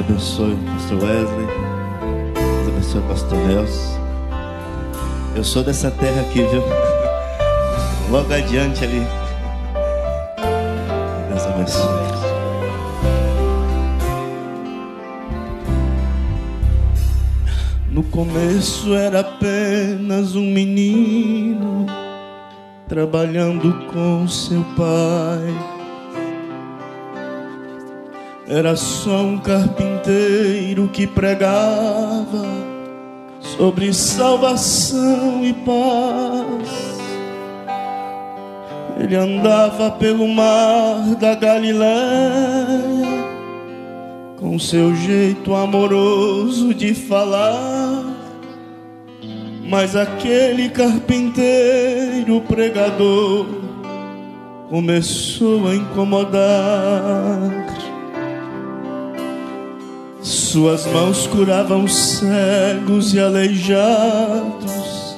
abençoe, pastor Wesley. Deus abençoe, pastor Nelson. Eu sou dessa terra aqui, viu? Logo adiante ali. Deus abençoe. No começo era apenas um menino trabalhando com seu pai. Era só um carpinteiro que pregava sobre salvação e paz. Ele andava pelo mar da Galileia com seu jeito amoroso de falar. Mas aquele carpinteiro pregador começou a incomodar. Suas mãos curavam cegos e aleijados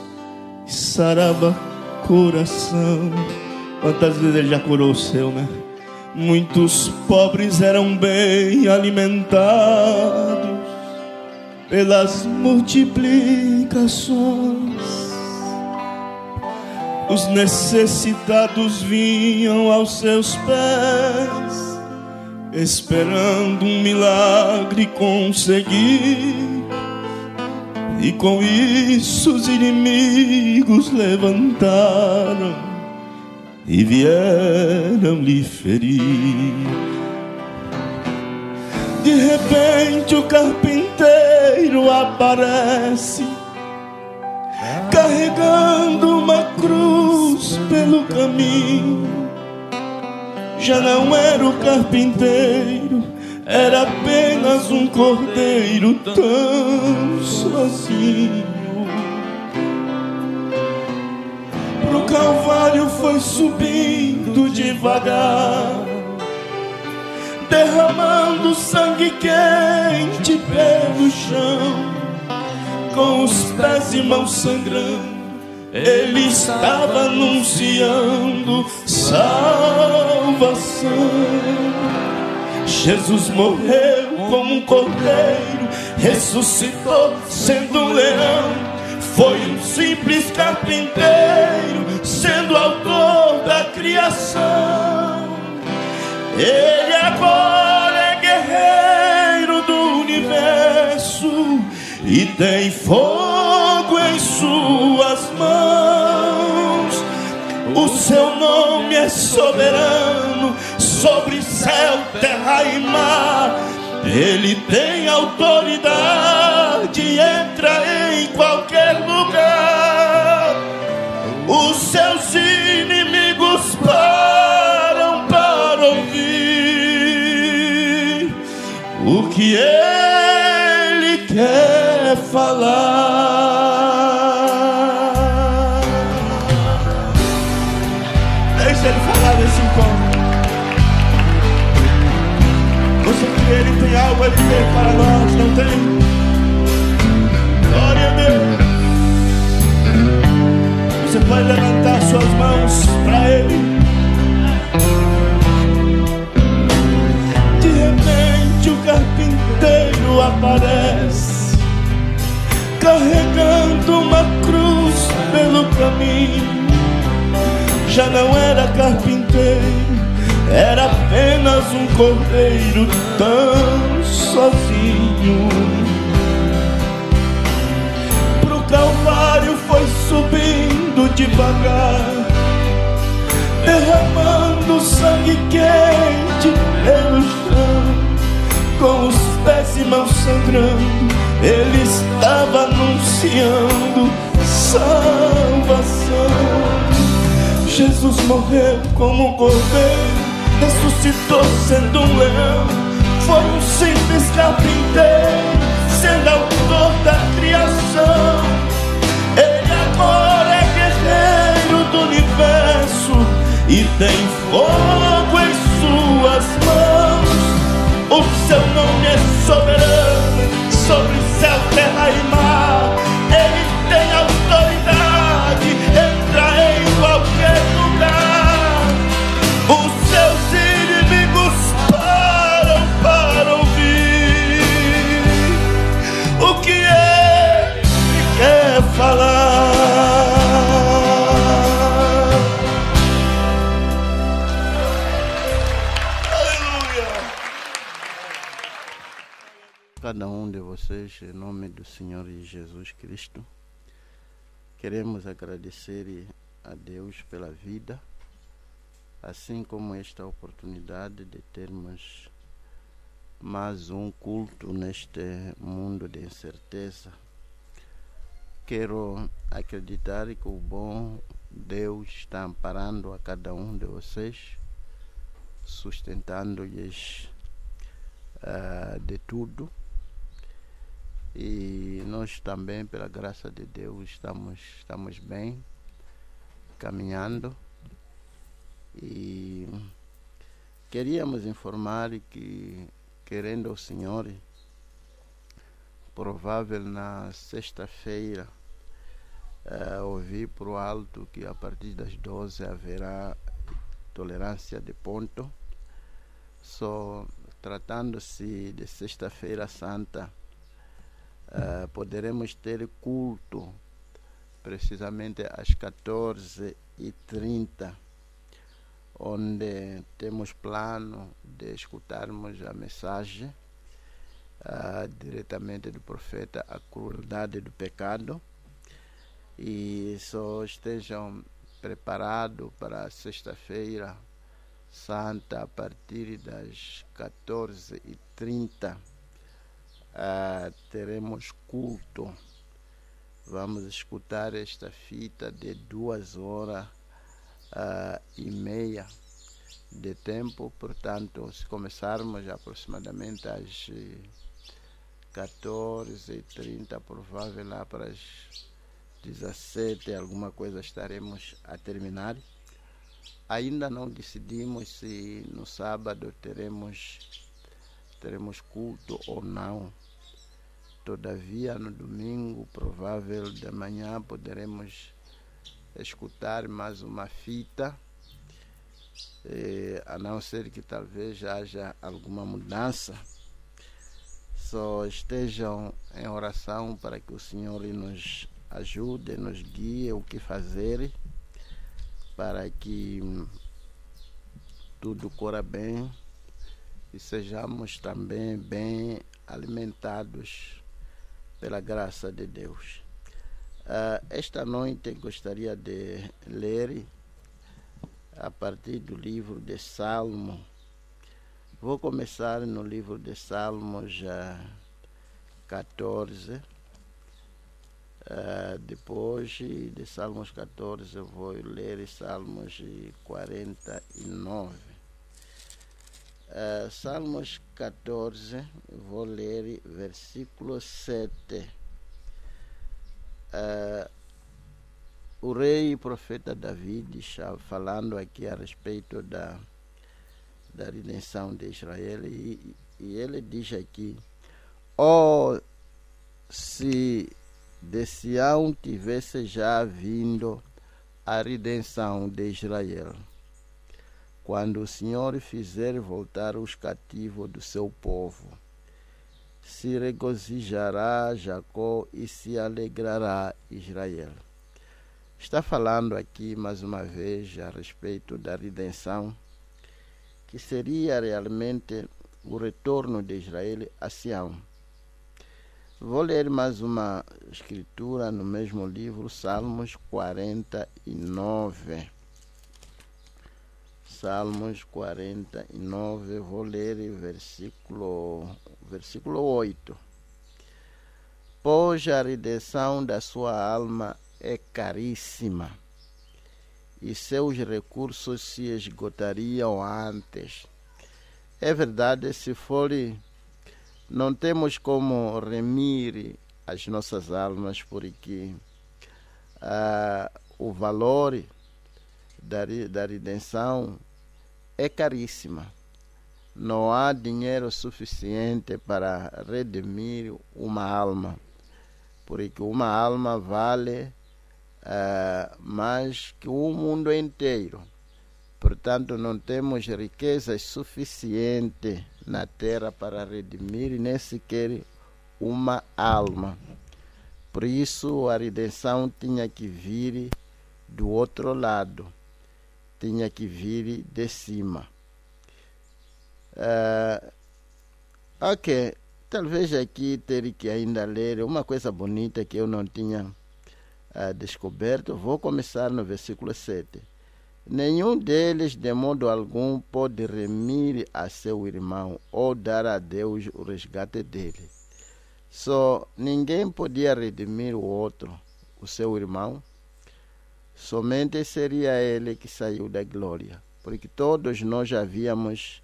e sarava coração. Quantas vezes ele já curou o seu, né? Muitos pobres eram bem alimentados pelas multiplicações. Os necessitados vinham aos seus pés, esperando um milagre conseguir. E com isso os inimigos levantaram e vieram lhe ferir. De repente o carpinteiro aparece, carregando uma cruz pelo caminho. Já não era o carpinteiro, era apenas um cordeiro tão sozinho. Pro Calvário foi subindo devagar, derramando sangue quente pelo chão. Com os pés e mãos sangrando, ele estava anunciando salvação. Jesus morreu como um cordeiro, ressuscitou sendo um leão. Foi um simples carpinteiro, sendo autor da criação. Ele agora é guerreiro do universo e tem fogo em suas mãos. O seu nome é soberano sobre céu, terra e mar. Ele tem autoridade, entra em qualquer lugar. Os seus inimigos param para ouvir o que ele quer falar. Deixa ele falar nesse encontro. Você que ele tem algo a dizer para nós, não tem? Glória a Deus. Você pode levantar suas mãos para ele. De repente o carpinteiro aparece, carregando uma cruz pelo caminho. Já não era carpinteiro, era apenas um cordeiro tão sozinho. Pro Calvário foi subindo devagar, derramando sangue quente pelo chão. Com os pés e mãos sangrando, ele estava anunciando salvação. Jesus morreu como um cordeiro, ressuscitou sendo um leão. Foi um simples carpinteiro, sendo autor da criação. Ele agora é guerreiro do universo e tem fogo em suas mãos. O seu nome é soberano sobre céu, terra e mar. Ele tem autoridade, entra em qualquer lugar. Os seus inimigos param para ouvir cada um de vocês em nome do Senhor Jesus Cristo. Queremos agradecer a Deus pela vida, assim como esta oportunidade de termos mais um culto neste mundo de incerteza. Quero acreditar que o bom Deus está amparando a cada um de vocês, sustentando-lhes de tudo, e nós também, pela graça de Deus, estamos bem, caminhando, e queríamos informar que, querendo o Senhor, provável na sexta-feira, ouvi por alto que a partir das 12 haverá tolerância de ponto. Só tratando-se de sexta-feira santa, poderemos ter culto precisamente às 14h30, onde temos plano de escutarmos a mensagem diretamente do profeta, a crueldade do pecado, e só estejam preparados para a sexta-feira santa a partir das 14h30. Teremos culto. Vamos escutar esta fita de 2h30 de tempo. Portanto, se começarmos aproximadamente às 14h30, provável lá para as 17h, alguma coisa estaremos a terminar. Ainda não decidimos se no sábado teremos culto ou não. Todavia, no domingo, provável de manhã, poderemos escutar mais uma fita, a não ser que talvez haja alguma mudança. Só estejam em oração para que o Senhor nos ajude, nos guie o que fazer, para que tudo corra bem e sejamos também bem alimentados pela graça de Deus. Esta noite gostaria de ler a partir do livro de Salmo. Vou começar no livro de Salmos 14. Depois de Salmos 14 eu vou ler Salmos 49. Salmos 14, vou ler versículo 7. O rei e profeta Davi está falando aqui a respeito da redenção de Israel, e ele diz aqui: se de Sião tivesse já vindo a redenção de Israel, quando o Senhor fizer voltar os cativos do seu povo, se regozijará Jacó e se alegrará Israel. Está falando aqui mais uma vez a respeito da redenção, que seria realmente o retorno de Israel a Sião. Vou ler mais uma escritura no mesmo livro, Salmos 49. Salmos 49, vou ler versículo 8. Pois a redenção da sua alma é caríssima, e seus recursos se esgotariam antes. É verdade, se for, não temos como remir as nossas almas, porque o valor da redenção é caríssima. Não há dinheiro suficiente para redimir uma alma, porque uma alma vale mais que o mundo inteiro. Portanto, não temos riquezas suficientes na terra para redimir nem sequer uma alma. Por isso, a redenção tinha que vir do outro lado, tinha que vir de cima. talvez aqui teria que ainda ler uma coisa bonita que eu não tinha descoberto. Vou começar no versículo 7. Nenhum deles, de modo algum, pode remir a seu irmão ou dar a Deus o resgate dele. Ninguém podia redimir o outro, o seu irmão. Somente seria ele que saiu da glória, porque todos nós havíamos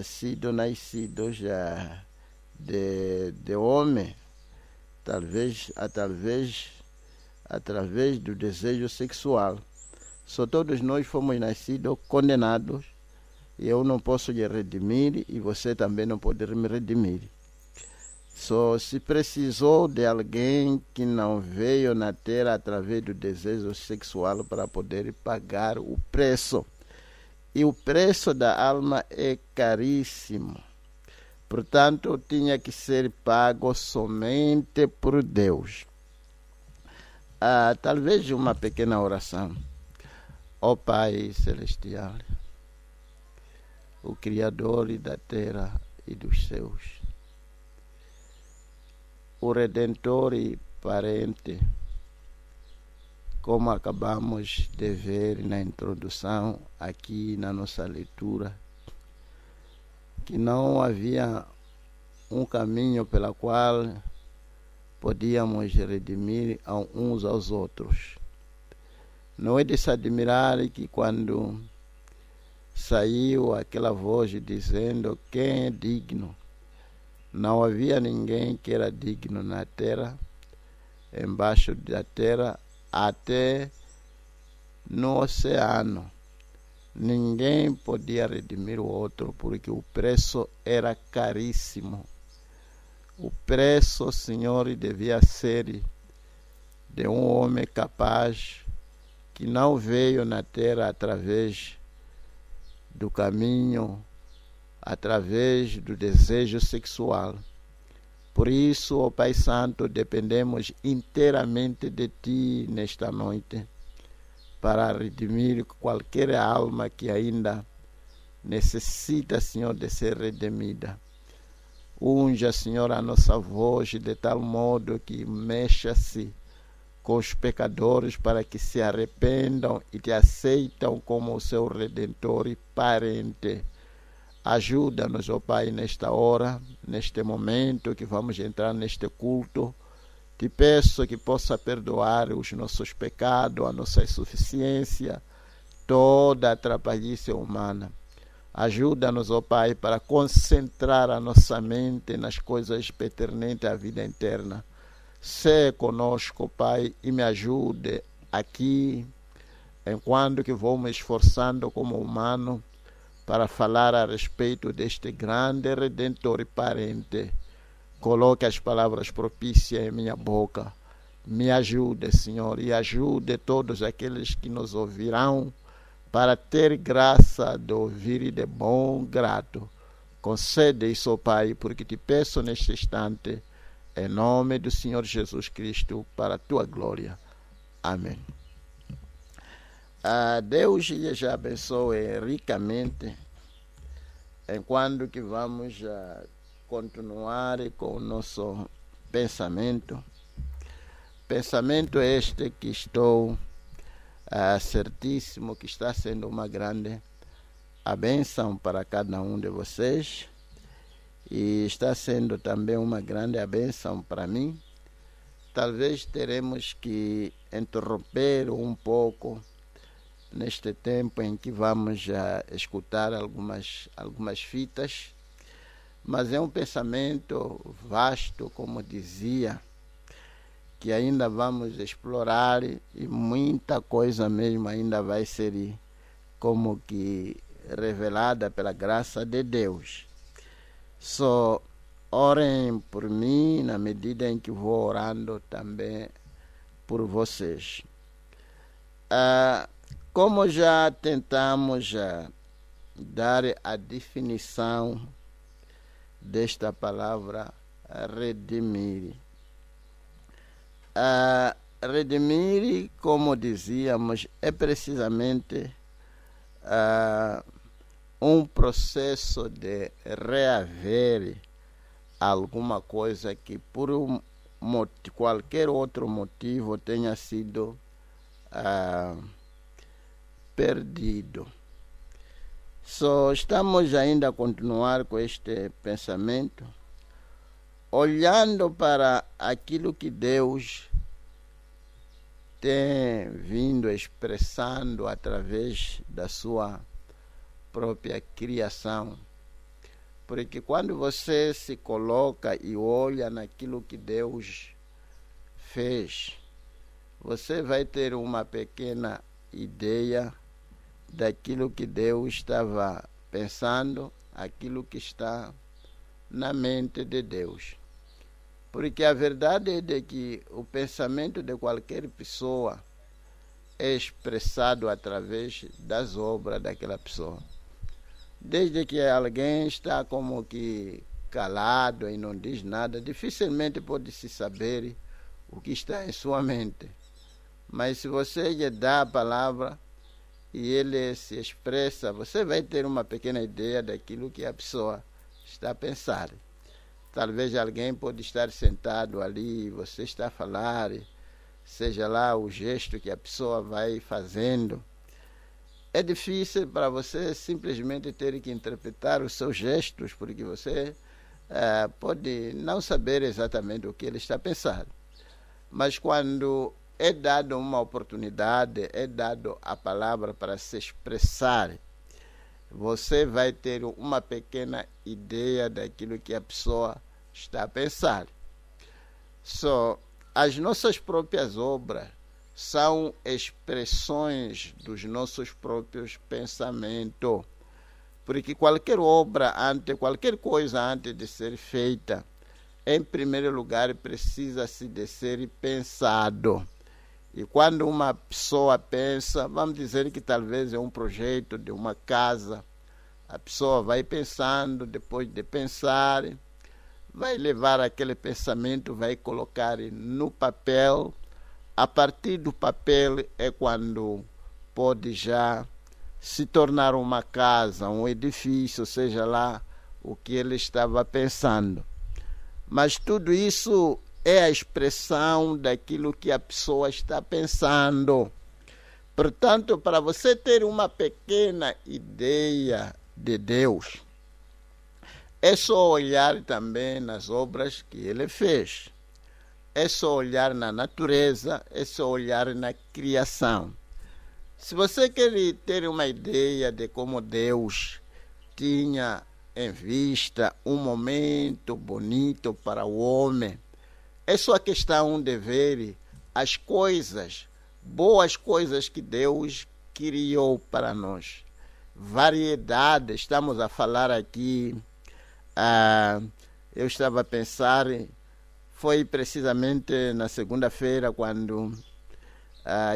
sido nascidos de homem, através do desejo sexual. Todos nós fomos nascidos condenados, e eu não posso lhe redimir, e você também não pode me redimir. Se precisou de alguém que não veio na terra através do desejo sexual para poder pagar o preço. E o preço da alma é caríssimo. Portanto, tinha que ser pago somente por Deus. Talvez uma pequena oração. Ó Pai Celestial, o Criador da terra e dos céus, o Redentor e parente, como acabamos de ver na introdução aqui na nossa leitura, que não havia um caminho pelo qual podíamos redimir uns aos outros. Não é de se admirar que quando saiu aquela voz dizendo quem é digno, não havia ninguém que era digno na terra, embaixo da terra, até no oceano. Ninguém podia redimir o outro, porque o preço era caríssimo. O preço, Senhor, devia ser de um homem capaz que não veio na terra através do caminho, através do desejo sexual. Por isso, ó Pai Santo, dependemos inteiramente de Ti nesta noite, para redimir qualquer alma que ainda necessita, Senhor, de ser redimida. Unja, Senhor, a nossa voz de tal modo que mexa-se com os pecadores, para que se arrependam e Te aceitam como o seu Redentor e parente. Ajuda-nos, ó Pai, nesta hora, neste momento que vamos entrar neste culto. Te peço que possa perdoar os nossos pecados, a nossa insuficiência, toda a atrapalhice humana. Ajuda-nos, ó Pai, para concentrar a nossa mente nas coisas pertinentes à vida eterna. Sê conosco, Pai, e me ajude aqui, enquanto que vou me esforçando como humano para falar a respeito deste grande Redentor e parente. Coloque as palavras propícias em minha boca. Me ajude, Senhor, e ajude todos aqueles que nos ouvirão, para ter graça de ouvir e de bom grado. Concede isso, Pai, porque te peço neste instante, em nome do Senhor Jesus Cristo, para a tua glória. Amém. Deus já abençoe ricamente, enquanto que vamos continuar com o nosso pensamento. Pensamento este que estou certíssimo que está sendo uma grande bênção para cada um de vocês, e está sendo também uma grande bênção para mim. Talvez teremos que interromper um pouco neste tempo em que vamos escutar algumas fitas, mas é um pensamento vasto, como dizia, que ainda vamos explorar, e muita coisa mesmo ainda vai ser como que revelada pela graça de Deus. Orem por mim na medida em que vou orando também por vocês. Como já tentamos dar a definição desta palavra redimir. Redimir, como dizíamos, é precisamente um processo de reaver alguma coisa que por qualquer outro motivo tenha sido perdido. Estamos ainda a continuar com este pensamento, olhando para aquilo que Deus tem vindo expressando através da sua própria criação. Porque quando você se coloca e olha naquilo que Deus fez, você vai ter uma pequena ideia daquilo que Deus estava pensando, aquilo que está na mente de Deus. Porque a verdade é que o pensamento de qualquer pessoa é expressado através das obras daquela pessoa. Desde que alguém está como que calado e não diz nada, dificilmente pode-se saber o que está em sua mente. Mas se você lhe dá a palavra e ele se expressa, você vai ter uma pequena ideia daquilo que a pessoa está a pensar. Talvez alguém pode estar sentado ali e você está a falar, seja lá o gesto que a pessoa vai fazendo. É difícil para você simplesmente ter que interpretar os seus gestos, porque você pode não saber exatamente o que ele está pensando. Mas quando é dado uma oportunidade, é dado a palavra para se expressar, você vai ter uma pequena ideia daquilo que a pessoa está a pensar. As nossas próprias obras são expressões dos nossos próprios pensamentos. Porque qualquer obra, qualquer coisa antes de ser feita, em primeiro lugar precisa-se de ser pensado. E quando uma pessoa pensa, vamos dizer que talvez é um projeto de uma casa, a pessoa vai pensando, depois de pensar, vai levar aquele pensamento, vai colocar no papel. A partir do papel é quando pode já se tornar uma casa, um edifício, seja lá o que ele estava pensando. Mas tudo isso é a expressão daquilo que a pessoa está pensando. Portanto, para você ter uma pequena ideia de Deus, é só olhar também nas obras que ele fez. É só olhar na natureza, é só olhar na criação. Se você quer ter uma ideia de como Deus tinha em vista um momento bonito para o homem, é só questão de ver as coisas, boas coisas que Deus criou para nós. Variedade, estamos a falar aqui, eu estava a pensar, foi precisamente na segunda-feira quando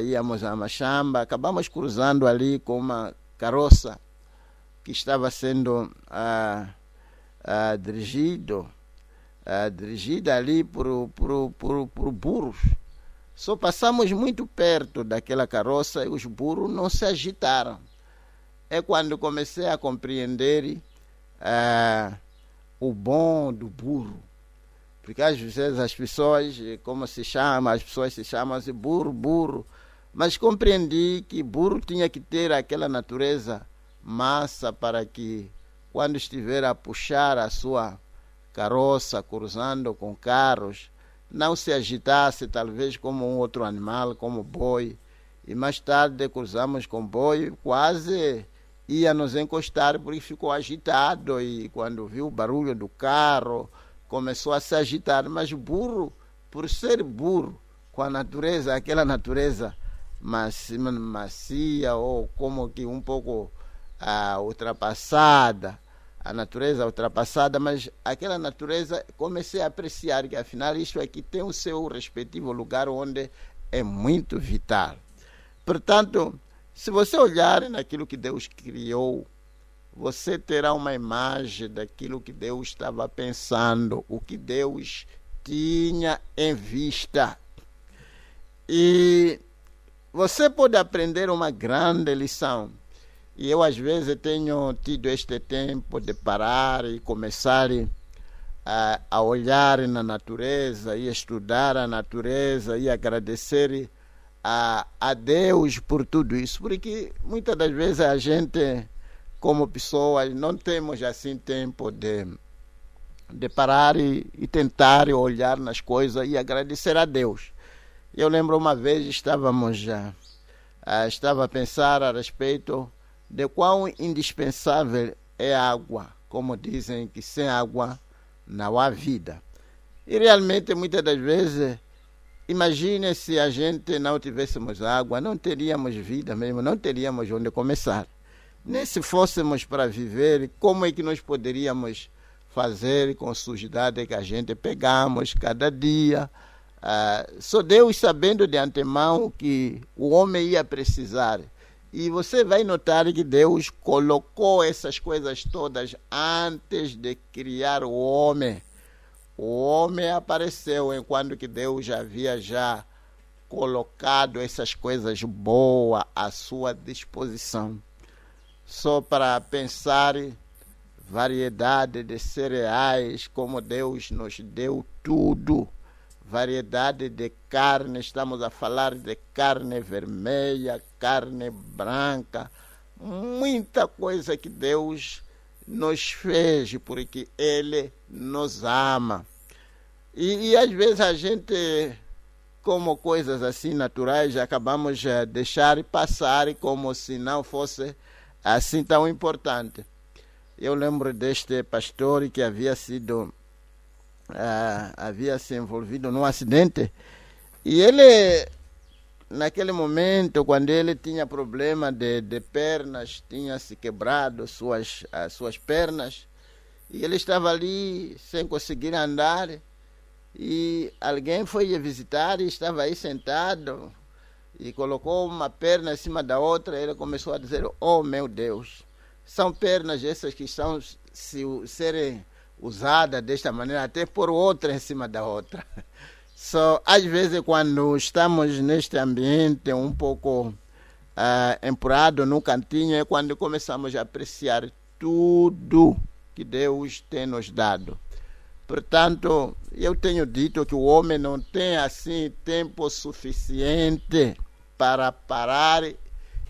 íamos a Machamba, acabamos cruzando ali com uma carroça que estava sendo dirigida ali por burros. Só passamos muito perto daquela carroça e os burros não se agitaram. É quando comecei a compreender o bom do burro. Porque às vezes as pessoas, como se chama, as pessoas se chamam de burro. Mas compreendi que burro tinha que ter aquela natureza massa para que quando estiver a puxar a sua carroça, cruzando com carros, não se agitasse talvez como um outro animal, como boi. E mais tarde cruzamos com boi, quase ia nos encostar porque ficou agitado e quando viu o barulho do carro começou a se agitar. Mas burro, por ser burro, com a natureza, aquela natureza macia ou como que um pouco ultrapassada, a natureza ultrapassada, mas aquela natureza comecei a apreciar que afinal isto aqui tem o seu respectivo lugar onde é muito vital. Portanto, se você olhar naquilo que Deus criou, você terá uma imagem daquilo que Deus estava pensando, o que Deus tinha em vista. E você pode aprender uma grande lição. E eu às vezes tenho tido este tempo de parar e começar a olhar na natureza e estudar a natureza e agradecer a Deus por tudo isso, porque muitas das vezes a gente, como pessoas, não temos assim tempo de parar e tentar olhar nas coisas e agradecer a Deus. Eu lembro uma vez estava a pensar a respeito de quão indispensável é a água, como dizem que sem água não há vida. E realmente muitas das vezes, imagine se a gente não tivéssemos água, não teríamos vida mesmo, não teríamos onde começar. Nem se fôssemos para viver, como é que nós poderíamos fazer com a sujidade que a gente pegamos cada dia? Só Deus sabendo de antemão que o homem ia precisar. E você vai notar que Deus colocou essas coisas todas antes de criar o homem. O homem apareceu enquanto que Deus já havia colocado essas coisas boas à sua disposição. Só para pensar, variedade de cereais, como Deus nos deu tudo. Variedade de carne, estamos a falar de carne vermelha, carne branca, muita coisa que Deus nos fez, porque Ele nos ama. E às vezes a gente, como coisas assim naturais, acabamos a deixar passar como se não fosse assim tão importante. Eu lembro deste pastor que havia se envolvido num acidente, e ele, naquele momento, quando ele tinha problema de pernas, tinha se quebrado as suas pernas, e ele estava ali sem conseguir andar, e alguém foi visitar e estava aí sentado e colocou uma perna em cima da outra. Ele começou a dizer: oh meu Deus, são pernas essas que estão serem usada desta maneira, até por outra em cima da outra. Às vezes, quando estamos neste ambiente um pouco empurrado no cantinho, é quando começamos a apreciar tudo que Deus tem nos dado. Portanto, eu tenho dito que o homem não tem assim tempo suficiente para parar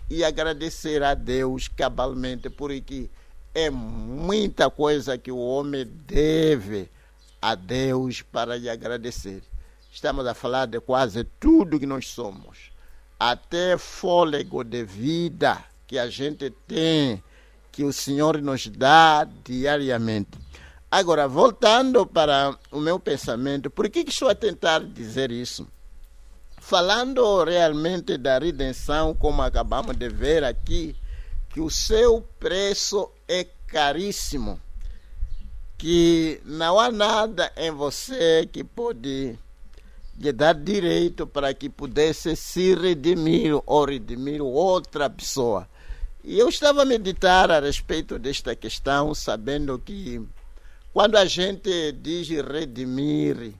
e agradecer a Deus cabalmente, porque é muita coisa que o homem deve a Deus para lhe agradecer. Estamos a falar de quase tudo que nós somos, até fôlego de vida que a gente tem, que o Senhor nos dá diariamente. Agora, voltando para o meu pensamento, por que estou a tentar dizer isso? Falando realmente da redenção, como acabamos de ver aqui, que o seu preço é caríssimo, que não há nada em você que pode lhe dar direito para que pudesse se redimir ou redimir outra pessoa. E eu estava a meditar a respeito desta questão, sabendo que quando a gente diz redimir,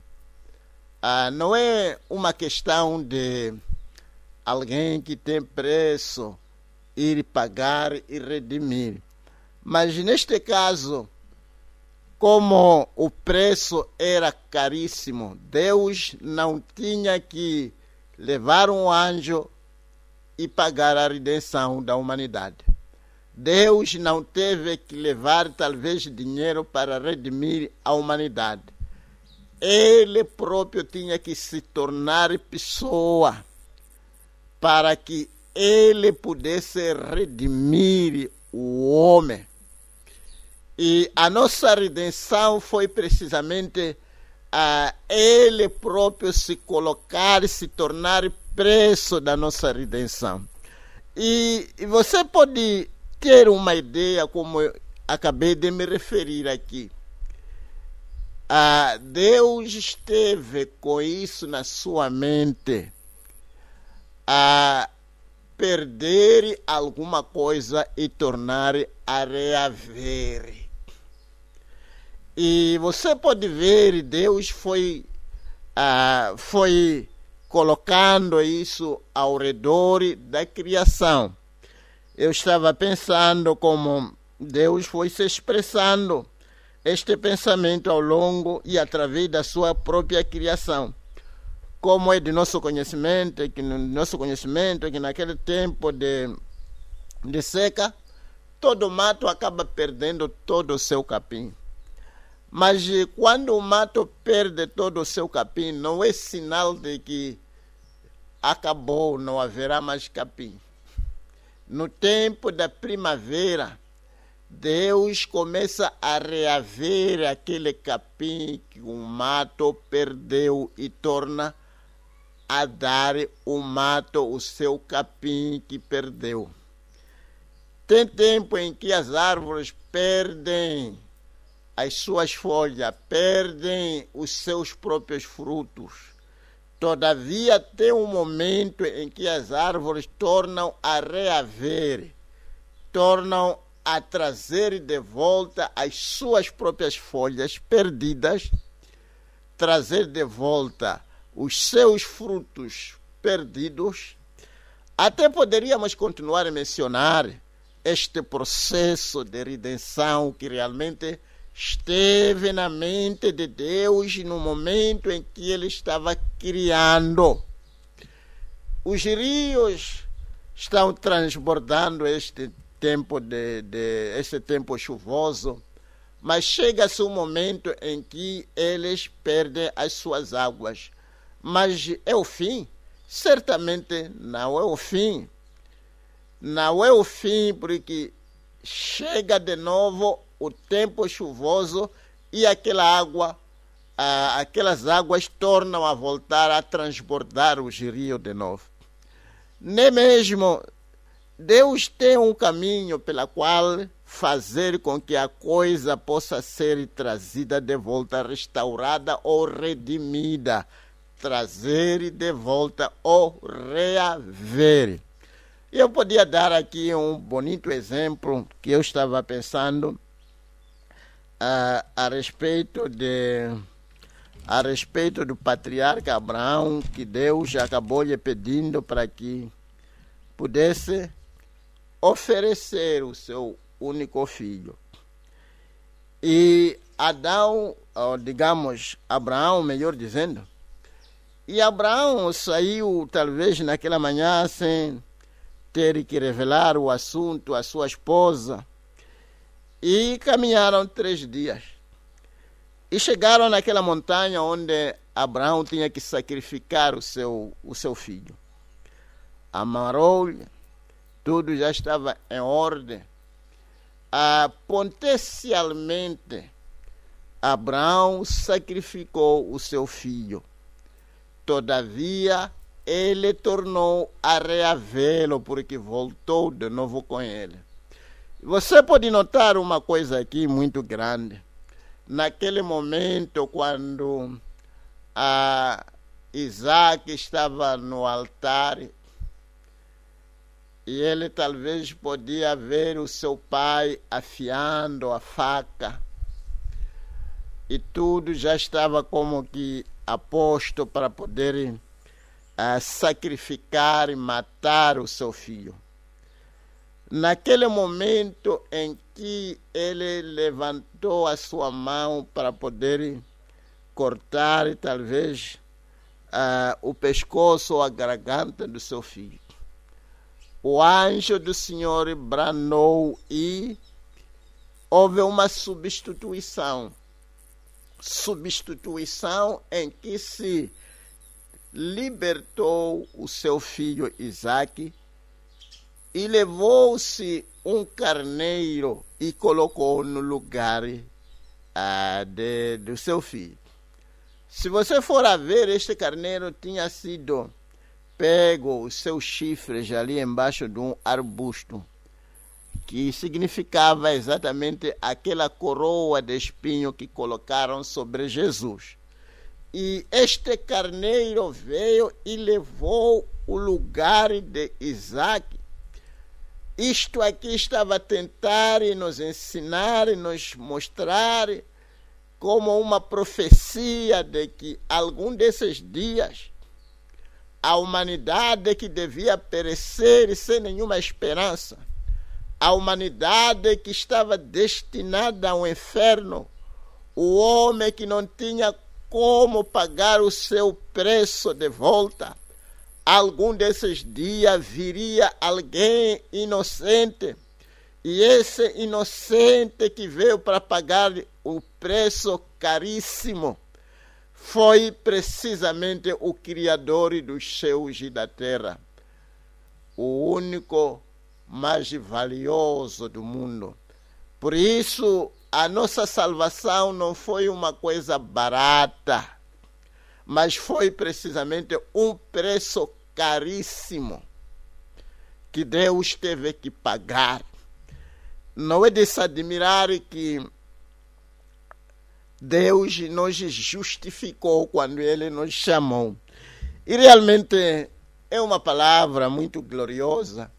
não é uma questão de alguém que tem preço ir pagar e redimir. Mas neste caso, como o preço era caríssimo, Deus não tinha que levar um anjo e pagar a redenção da humanidade. Deus não teve que levar talvez dinheiro para redimir a humanidade. Ele próprio tinha que se tornar pessoa para que ele pudesse redimir o homem. E a nossa redenção foi precisamente ele próprio se colocar, se tornar preço da nossa redenção. E você pode ter uma ideia, como eu acabei de me referir aqui. Deus esteve com isso na sua mente, a perder alguma coisa e tornar a reaver. E você pode ver, Deus foi colocando isso ao redor da criação. Eu estava pensando como Deus foi se expressando este pensamento ao longo e através da sua própria criação. Como é de nosso conhecimento, que naquele tempo de seca, todo mato acaba perdendo todo o seu capim. Mas quando o mato perde todo o seu capim, não é sinal de que acabou, não haverá mais capim. No tempo da primavera, Deus começa a reaver aquele capim que o mato perdeu e torna a dar o mato o seu capim que perdeu. Tem tempo em que as árvores perdem as suas folhas, perdem os seus próprios frutos. Todavia, tem um momento em que as árvores tornam a reaver, tornam a trazer de volta as suas próprias folhas perdidas, trazer de volta os seus frutos perdidos. Até poderíamos continuar a mencionar este processo de redenção que realmente esteve na mente de Deus no momento em que Ele estava criando. Os rios estão transbordando este tempo este tempo chuvoso, mas chega-se um momento em que eles perdem as suas águas. Mas é o fim? Certamente não é o fim. Não é o fim, porque chega de novo o tempo chuvoso e aquelas águas tornam a voltar a transbordar os rios de novo. Nem mesmo Deus tem um caminho pela qual fazer com que a coisa possa ser trazida de volta, restaurada ou redimida. Trazer de volta ou reaver. Eu podia dar aqui um bonito exemplo que eu estava pensando a respeito do patriarca Abraão, que Deus acabou lhe pedindo para que pudesse oferecer o seu único filho. E Abraão, melhor dizendo, e Abraão saiu talvez naquela manhã sem ter que revelar o assunto à sua esposa, e caminharam 3 dias. E chegaram naquela montanha onde Abraão tinha que sacrificar o seu filho. Amarrou-lhe, tudo já estava em ordem. Potencialmente, Abraão sacrificou o seu filho. Todavia, ele tornou a reavê-lo, porque voltou de novo com ele. Você pode notar uma coisa aqui muito grande. Naquele momento, quando Isaac estava no altar, e ele talvez podia ver o seu pai afiando a faca, e tudo já estava como que aposto para poder sacrificar e matar o seu filho. Naquele momento em que ele levantou a sua mão para poder cortar talvez o pescoço ou a garganta do seu filho, o anjo do Senhor branou e houve uma substituição em que se libertou o seu filho Isaac e levou-se um carneiro e colocou no lugar do seu filho. Se você for a ver, este carneiro tinha sido pego os seus chifres ali embaixo de um arbusto, que significava exatamente aquela coroa de espinho que colocaram sobre Jesus. E este carneiro veio e levou o lugar de Isaac. Isto aqui estava a tentar nos ensinar e nos mostrar como uma profecia de que algum desses dias a humanidade que devia perecer sem nenhuma esperança, a humanidade que estava destinada ao inferno, o homem que não tinha como pagar o seu preço de volta, algum desses dias viria alguém inocente, e esse inocente que veio para pagar o preço caríssimo foi precisamente o Criador dos céus e da terra, o único mais valioso do mundo. Por isso, a nossa salvação não foi uma coisa barata, mas foi precisamente um preço caríssimo que Deus teve que pagar. Não é de se admirar que Deus nos justificou quando Ele nos chamou. E realmente é uma palavra muito gloriosa.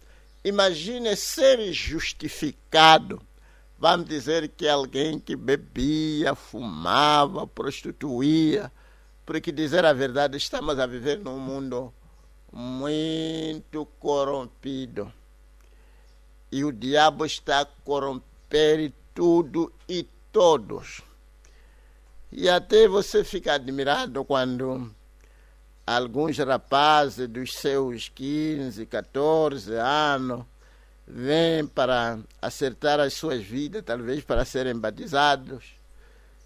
Imagine ser justificado. Vamos dizer que alguém que bebia, fumava, prostituía, porque dizer a verdade, estamos a viver num mundo muito corrompido. E o diabo está a corromper tudo e todos. E até você fica admirado quando alguns rapazes dos seus 15, 14 anos vêm para acertar as suas vidas, talvez para serem batizados.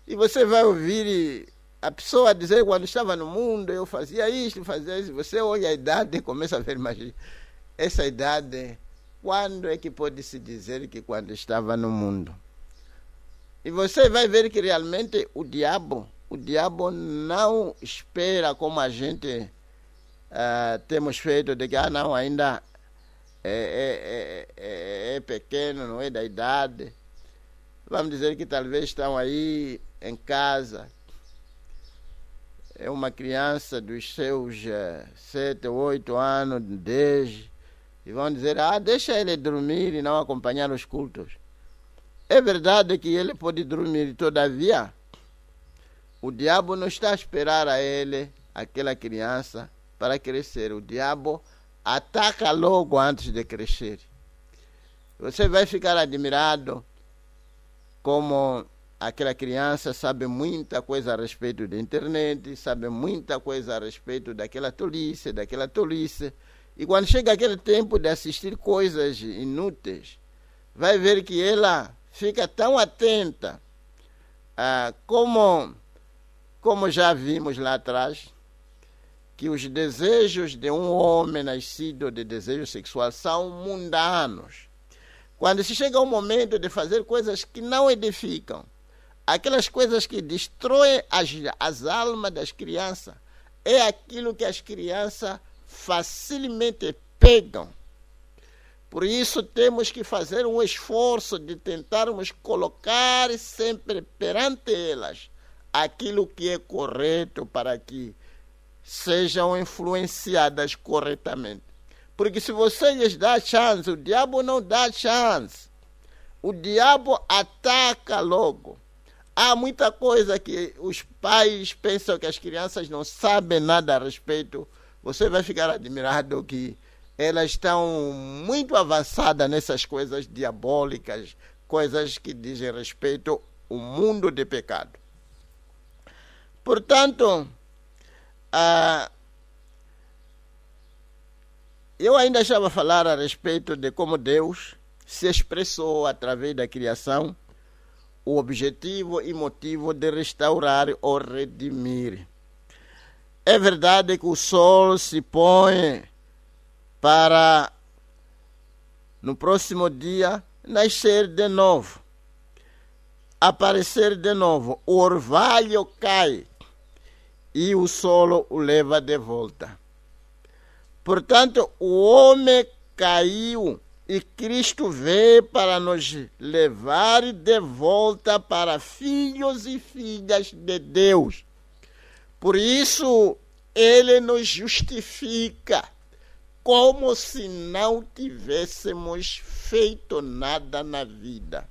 E você vai ouvir a pessoa dizer, quando estava no mundo, eu fazia isto, fazia isso. Você olha a idade e começa a ver, mas essa idade, quando é que pode se dizer que quando estava no mundo? E você vai ver que realmente o diabo não espera como a gente temos feito, de que não, ainda é pequeno, não é da idade. Vamos dizer que talvez estão aí em casa, é uma criança dos seus 7, 8 anos, 10, e vão dizer, deixa ele dormir e não acompanhar os cultos. É verdade que ele pode dormir, todavia, o diabo não está a esperar a ele, aquela criança, para crescer. O diabo ataca logo antes de crescer. Você vai ficar admirado como aquela criança sabe muita coisa a respeito da internet, sabe muita coisa a respeito daquela tolice. E quando chega aquele tempo de assistir coisas inúteis, vai ver que ela fica tão atenta, como já vimos lá atrás, que os desejos de um homem nascido de desejo sexual são mundanos. Quando se chega ao momento de fazer coisas que não edificam, aquelas coisas que destroem as almas das crianças, é aquilo que as crianças facilmente pegam. Por isso temos que fazer um esforço de tentarmos colocar sempre perante elas aquilo que é correto para que sejam influenciadas corretamente. Porque se você lhes dá chance, o diabo não dá chance. O diabo ataca logo. Há muita coisa que os pais pensam que as crianças não sabem nada a respeito. Você vai ficar admirado que elas estão muito avançadas nessas coisas diabólicas, coisas que dizem respeito ao mundo de pecado. Portanto, eu ainda estava a falar a respeito de como Deus se expressou através da criação, o objetivo e motivo de restaurar ou redimir. É verdade que o sol se põe para, no próximo dia, nascer de novo, aparecer de novo. O orvalho cai e o solo o leva de volta. Portanto, o homem caiu e Cristo veio para nos levar de volta para filhos e filhas de Deus. Por isso, ele nos justifica como se não tivéssemos feito nada na vida.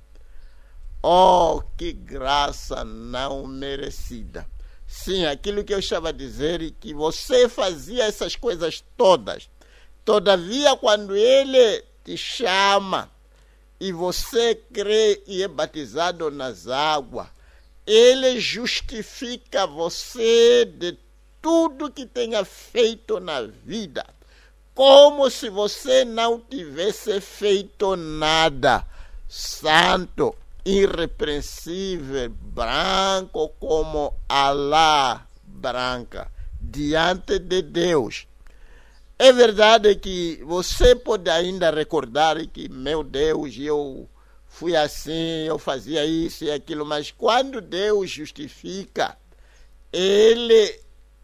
Oh, que graça não merecida! Sim, aquilo que eu estava a dizer, que você fazia essas coisas todas. Todavia, quando ele te chama e você crê e é batizado nas águas, ele justifica você de tudo que tenha feito na vida, como se você não tivesse feito nada. Santo, irrepreensível, branco como a lã branca, diante de Deus. É verdade que você pode ainda recordar que, meu Deus, eu fui assim, eu fazia isso e aquilo, mas quando Deus justifica, Ele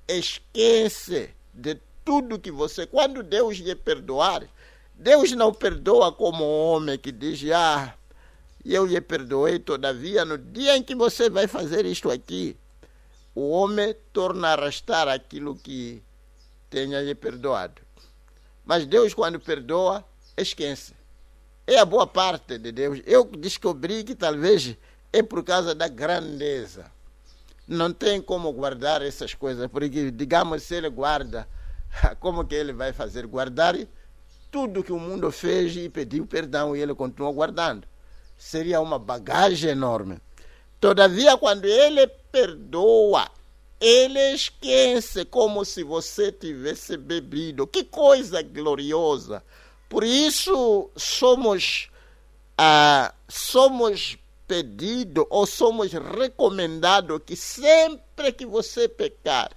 esquece de tudo que você... Quando Deus lhe perdoar, Deus não perdoa como um homem que diz, eu lhe perdoei, todavia, no dia em que você vai fazer isto aqui, o homem torna a arrastar aquilo que tenha lhe perdoado. Mas Deus, quando perdoa, esquece. É a boa parte de Deus. Eu descobri que talvez é por causa da grandeza. Não tem como guardar essas coisas, porque, digamos, se ele guarda, como que ele vai fazer? Guardar tudo que o mundo fez e pediu perdão e ele continua guardando. Seria uma bagagem enorme. Todavia, quando ele perdoa, ele esquece como se você tivesse bebido. Que coisa gloriosa! Por isso somos pedidos ou somos recomendados que sempre que você pecar,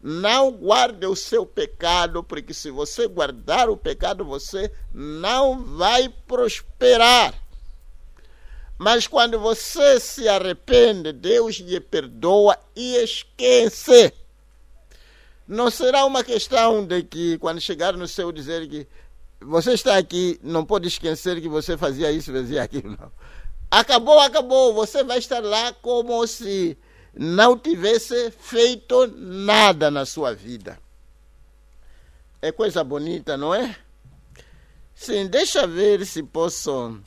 não guarde o seu pecado, porque se você guardar o pecado, você não vai prosperar. Mas quando você se arrepende, Deus lhe perdoa e esquece. Não será uma questão de que quando chegar no céu dizer que você está aqui, não pode esquecer que você fazia isso, fazia aquilo, não. Acabou, você vai estar lá como se não tivesse feito nada na sua vida. É coisa bonita, não é? Sim, deixa ver se posso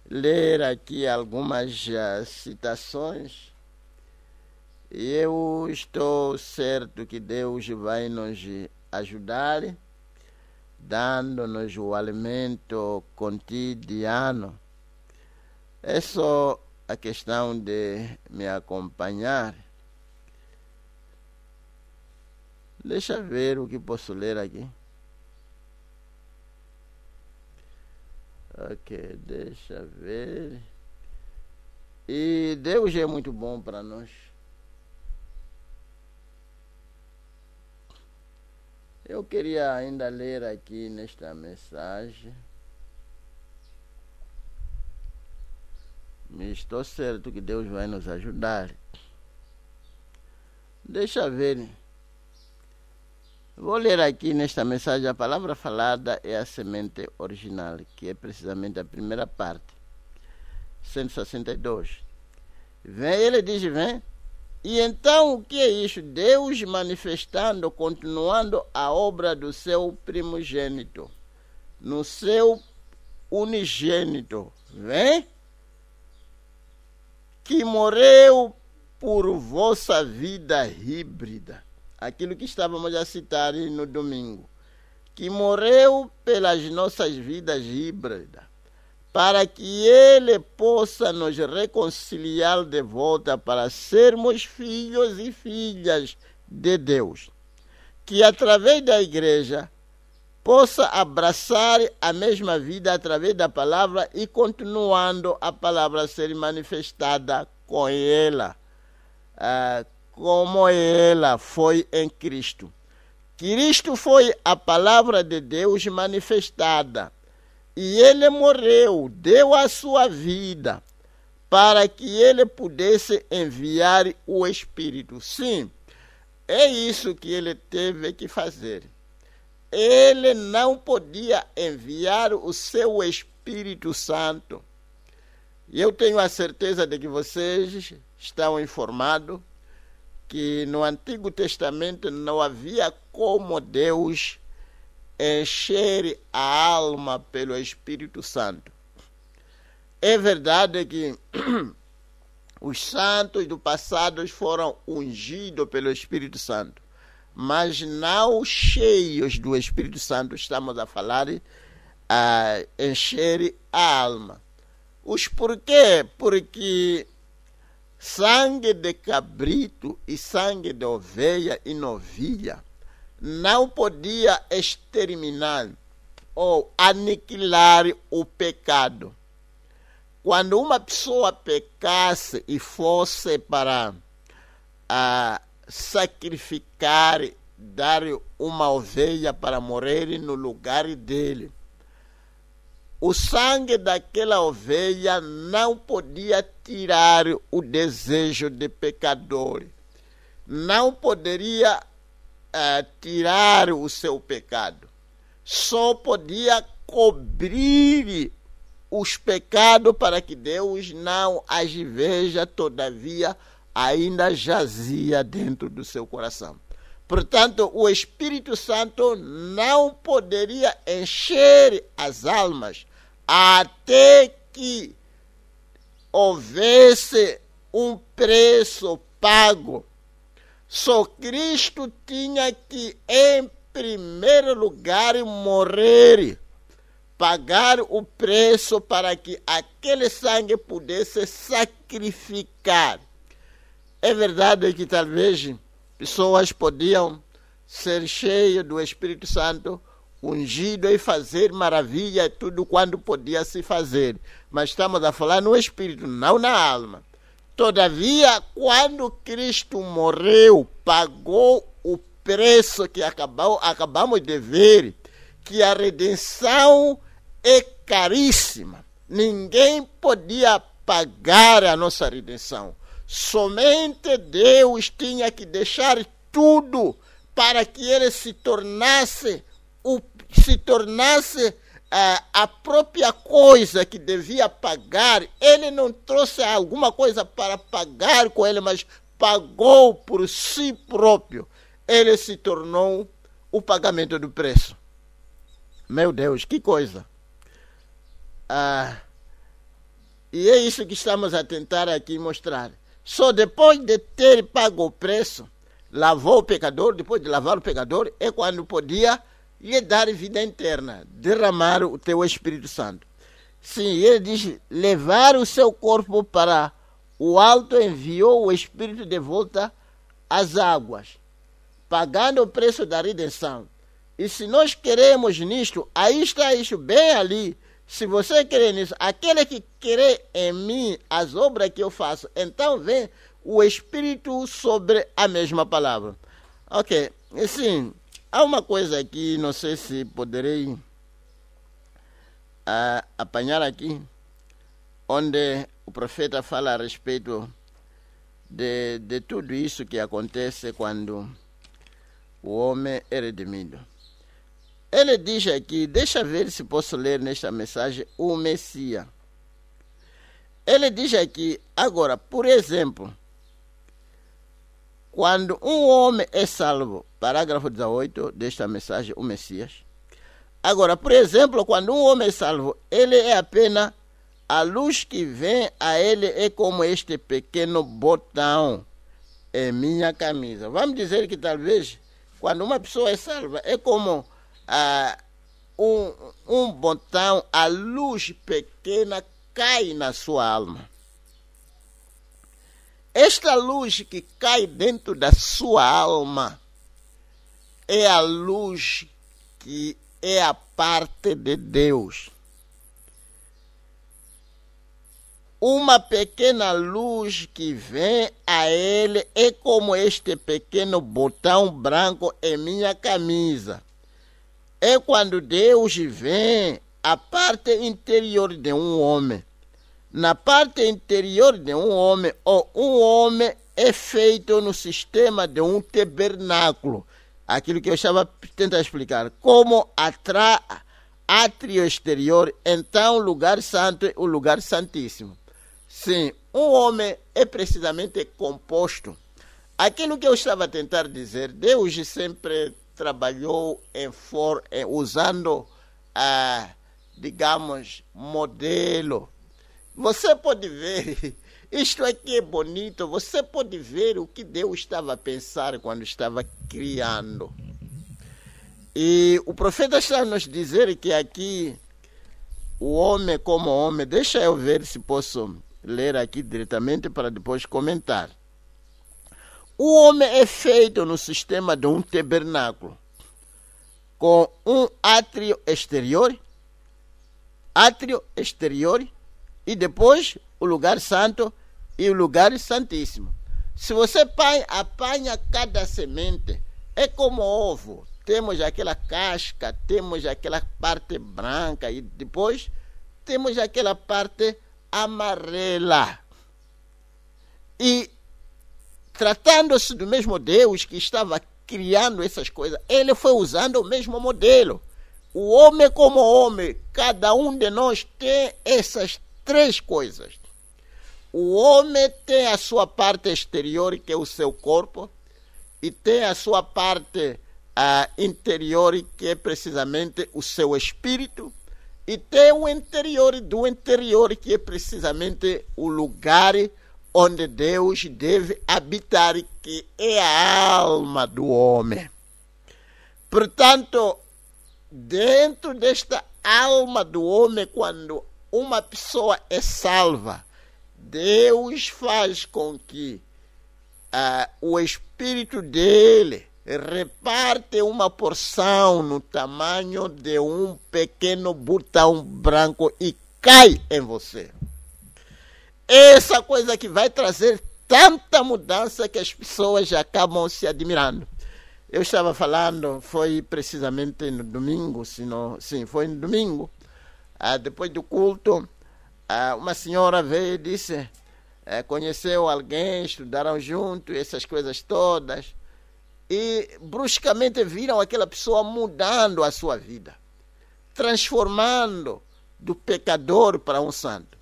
ler aqui algumas citações. Eu estou certo que Deus vai nos ajudar, dando-nos o alimento cotidiano. É só a questão de me acompanhar. Deixa ver o que posso ler aqui. Ok, deixa ver. E Deus é muito bom para nós. Eu queria ainda ler aqui nesta mensagem. Estou certo que Deus vai nos ajudar. Deixa ver. Vou ler aqui nesta mensagem, a palavra falada é a semente original, que é precisamente a primeira parte, 162. Ele diz, e então o que é isso? Deus manifestando, continuando a obra do seu primogênito, no seu unigênito, que morreu por vossa vida híbrida. Aquilo que estávamos a citar no domingo, que morreu pelas nossas vidas híbridas, para que Ele possa nos reconciliar de volta para sermos filhos e filhas de Deus, que através da igreja possa abraçar a mesma vida através da palavra e continuando a palavra a ser manifestada com ela, como ela foi em Cristo. Cristo foi a palavra de Deus manifestada. E ele morreu, deu a sua vida, para que ele pudesse enviar o Espírito. Sim, é isso que ele teve que fazer. Ele não podia enviar o seu Espírito Santo. E eu tenho a certeza de que vocês estão informados que no Antigo Testamento não havia como Deus encher a alma pelo Espírito Santo. É verdade que os santos do passado foram ungidos pelo Espírito Santo, mas não cheios do Espírito Santo. Estamos a falar a encher a alma. Os porquê? Porque sangue de cabrito e sangue de ovelha e novilha não podia exterminar ou aniquilar o pecado. Quando uma pessoa pecasse e fosse para sacrificar, dar uma ovelha para morrer no lugar dele, o sangue daquela ovelha não podia tirar o desejo de pecador, não poderia tirar o seu pecado, só podia cobrir os pecados para que Deus não as veja, todavia ainda jazia dentro do seu coração. Portanto, o Espírito Santo não poderia encher as almas até que houvesse um preço pago. Só Cristo tinha que, em primeiro lugar, morrer, pagar o preço para que aquele sangue pudesse sacrificar. É verdade que talvez pessoas podiam ser cheias do Espírito Santo, ungido e fazer maravilha, tudo quanto podia se fazer. Mas estamos a falar no Espírito, não na alma. Todavia, quando Cristo morreu, pagou o preço que acabamos de ver, que a redenção é caríssima. Ninguém podia pagar a nossa redenção. Somente Deus tinha que deixar tudo para que ele se tornasse a própria coisa que devia pagar. Ele não trouxe alguma coisa para pagar com ele, mas pagou por si próprio. Ele se tornou o pagamento do preço. Meu Deus, que coisa! E é isso que estamos a tentar aqui mostrar. Só depois de ter pago o preço, lavou o pecador, depois de lavar o pecador, é quando podia lhe dar vida eterna, derramar o teu Espírito Santo. Sim, ele diz, levar o seu corpo para o alto, enviou o Espírito de volta às águas, pagando o preço da redenção. E se nós queremos nisto, aí está isso bem ali. Se você querer nisso, aquele que querer em mim as obras que eu faço, então vem o Espírito sobre a mesma palavra. Ok, assim, há uma coisa aqui, não sei se poderei apanhar aqui, onde o profeta fala a respeito de tudo isso que acontece quando o homem é redimido. Ele diz aqui, deixa ver se posso ler nesta mensagem, o Messias. Ele diz aqui, agora, por exemplo, quando um homem é salvo, parágrafo 18 desta mensagem, o Messias. Agora, por exemplo, quando um homem é salvo, ele é apenas a luz que vem a ele, é como este pequeno botão em minha camisa. Vamos dizer que talvez, quando uma pessoa é salva, é como um botão, a luz pequena cai na sua alma. Esta luz que cai dentro da sua alma é a luz que é a parte de Deus. Uma pequena luz que vem a ele é como este pequeno botão branco em minha camisa. É quando Deus vem à parte interior de um homem. Na parte interior de um homem é feito no sistema de um tabernáculo. Aquilo que eu estava tentando explicar. Como átrio exterior, então lugar santo e o lugar santíssimo. Sim, um homem é precisamente composto. Aquilo que eu estava a tentar dizer, Deus sempre trabalhou usando, digamos, modelo. Você pode ver, isto aqui é bonito, você pode ver o que Deus estava a pensar quando estava criando. E o profeta está a nos dizer que aqui, o homem como homem, deixa eu ver se posso ler aqui diretamente para depois comentar. O homem é feito no sistema de um tabernáculo, com um átrio exterior, e depois o lugar santo e o lugar santíssimo. Se você apanha cada semente, é como ovo. Temos aquela casca, temos aquela parte branca e depois temos aquela parte amarela. E tratando-se do mesmo Deus que estava criando essas coisas, ele foi usando o mesmo modelo. O homem como homem, cada um de nós tem essas três coisas. O homem tem a sua parte exterior, que é o seu corpo, e tem a sua parte interior, que é precisamente o seu espírito, e tem o interior do interior, que é precisamente o lugar onde Deus deve habitar, que é a alma do homem. Portanto, dentro desta alma do homem, quando uma pessoa é salva, Deus faz com que o espírito dele reparte uma porção no tamanho de um pequeno botão branco e cai em você. Essa coisa que vai trazer tanta mudança que as pessoas já acabam se admirando. Eu estava falando, foi precisamente no domingo, foi no domingo, depois do culto, uma senhora veio e disse, conheceu alguém, estudaram junto, essas coisas todas, e bruscamente viram aquela pessoa mudando a sua vida, transformando do pecador para um santo.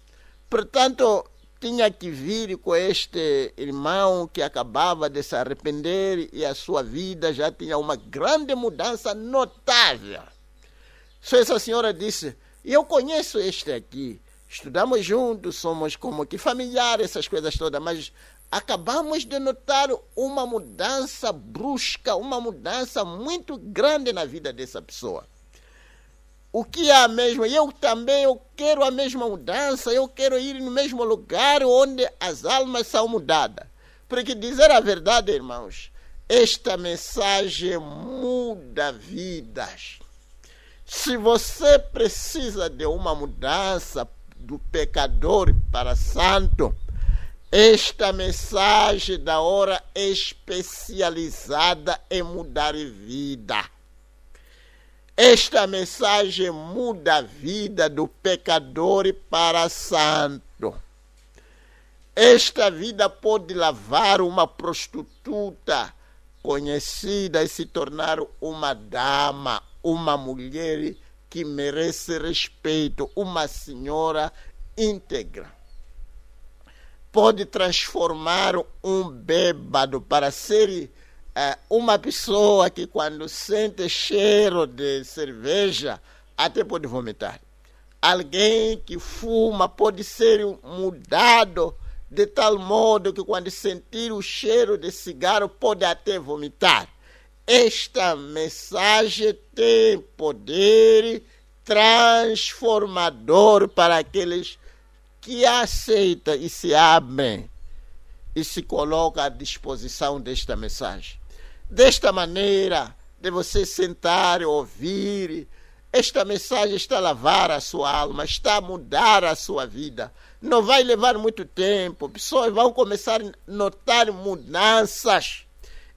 Portanto, tinha que vir com este irmão que acabava de se arrepender e a sua vida já tinha uma grande mudança notável. Só essa senhora disse, eu conheço este aqui, estudamos juntos, somos como que familiares, essas coisas todas, mas acabamos de notar uma mudança brusca, uma mudança muito grande na vida dessa pessoa. O que é a mesma? Eu quero a mesma mudança, eu quero ir no mesmo lugar onde as almas são mudadas. Porque dizer a verdade, irmãos, esta mensagem muda vidas. Se você precisa de uma mudança do pecador para santo, esta mensagem da hora é especializada em mudar vida. Esta mensagem muda a vida do pecador para santo. Esta vida pode lavar uma prostituta conhecida e se tornar uma dama, uma mulher que merece respeito, uma senhora íntegra. Pode transformar um bêbado para ser uma pessoa que quando sente cheiro de cerveja até pode vomitar. Alguém que fuma pode ser mudado de tal modo que quando sentir o cheiro de cigarro pode até vomitar. Esta mensagem tem poder transformador para aqueles que aceitam e se abrem e se colocam à disposição desta mensagem. Desta maneira, de você sentar e ouvir, esta mensagem está a lavar a sua alma, está a mudar a sua vida. Não vai levar muito tempo, pessoas vão começar a notar mudanças.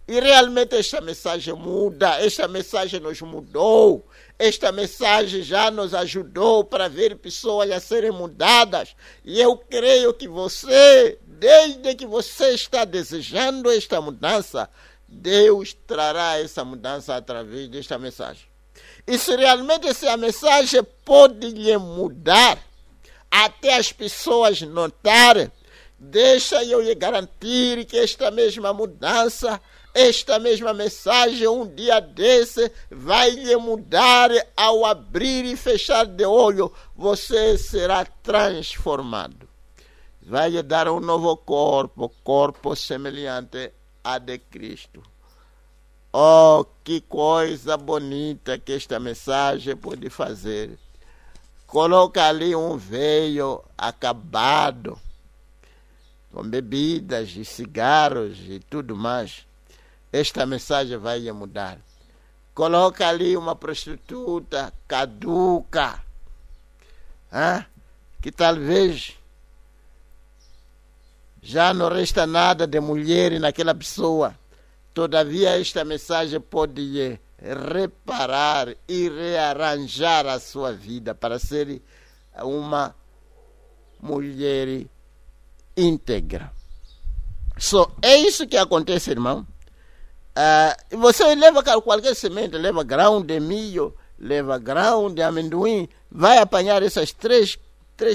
E realmente esta mensagem muda, esta mensagem nos mudou, esta mensagem já nos ajudou para ver pessoas a serem mudadas. E eu creio que você, desde que você está desejando esta mudança, Deus trará essa mudança através desta mensagem. E se realmente essa mensagem pode lhe mudar, até as pessoas notarem, deixa eu lhe garantir que esta mesma mudança, esta mesma mensagem, um dia desse, vai lhe mudar ao abrir e fechar de olho. Você será transformado. Vai lhe dar um novo corpo semelhante a de Cristo. Oh, que coisa bonita que esta mensagem pode fazer. Coloca ali um véu acabado com bebidas e cigarros e tudo mais, esta mensagem vai mudar. Coloca ali uma prostituta caduca, que talvez já não resta nada de mulher naquela pessoa. Todavia, esta mensagem pode reparar e rearranjar a sua vida para ser uma mulher íntegra. É isso que acontece, irmão. Você leva qualquer semente, leva grão de milho, leva grão de amendoim, vai apanhar essas três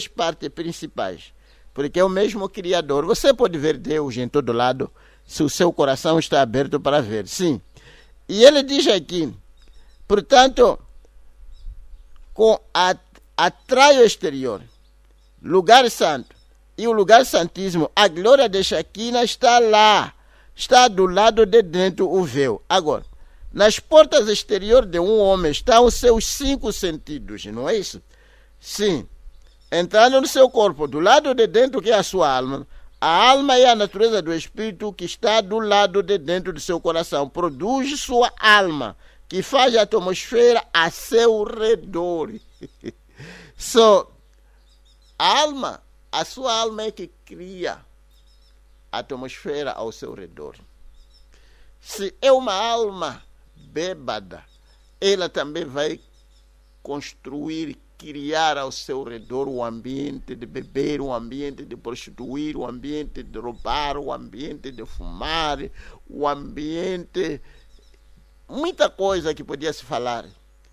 partes principais, porque é o mesmo Criador. Você pode ver Deus em todo lado, se o seu coração está aberto para ver, sim. E ele diz aqui, portanto, atrai o exterior, lugar santo e o lugar santíssimo, a glória de Shequina está lá, está do lado de dentro o véu. Agora, nas portas exteriores de um homem estão os seus 5 sentidos, não é isso? Sim. Entrando no seu corpo, do lado de dentro que é a sua alma. A alma é a natureza do espírito que está do lado de dentro do seu coração. Produz sua alma, que faz a atmosfera a seu redor. A sua alma é que cria a atmosfera ao seu redor. Se é uma alma bêbada, ela também vai construir, criar ao seu redor o ambiente de beber, o ambiente de prostituir, o ambiente de roubar, o ambiente de fumar, o ambiente... Muita coisa que podia se falar.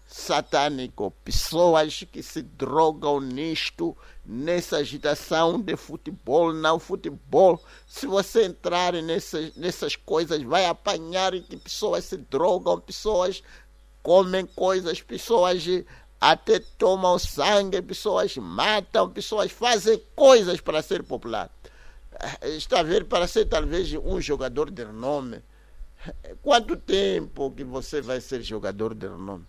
Satânico, pessoas que se drogam nisto, nessa agitação de futebol, não futebol. Se você entrar nessas coisas, vai apanhar que pessoas se drogam, pessoas comem coisas, pessoas até tomam sangue, pessoas matam, pessoas fazem coisas para ser popular. Está a ver, para ser talvez um jogador de renome. Quanto tempo que você vai ser jogador de renome?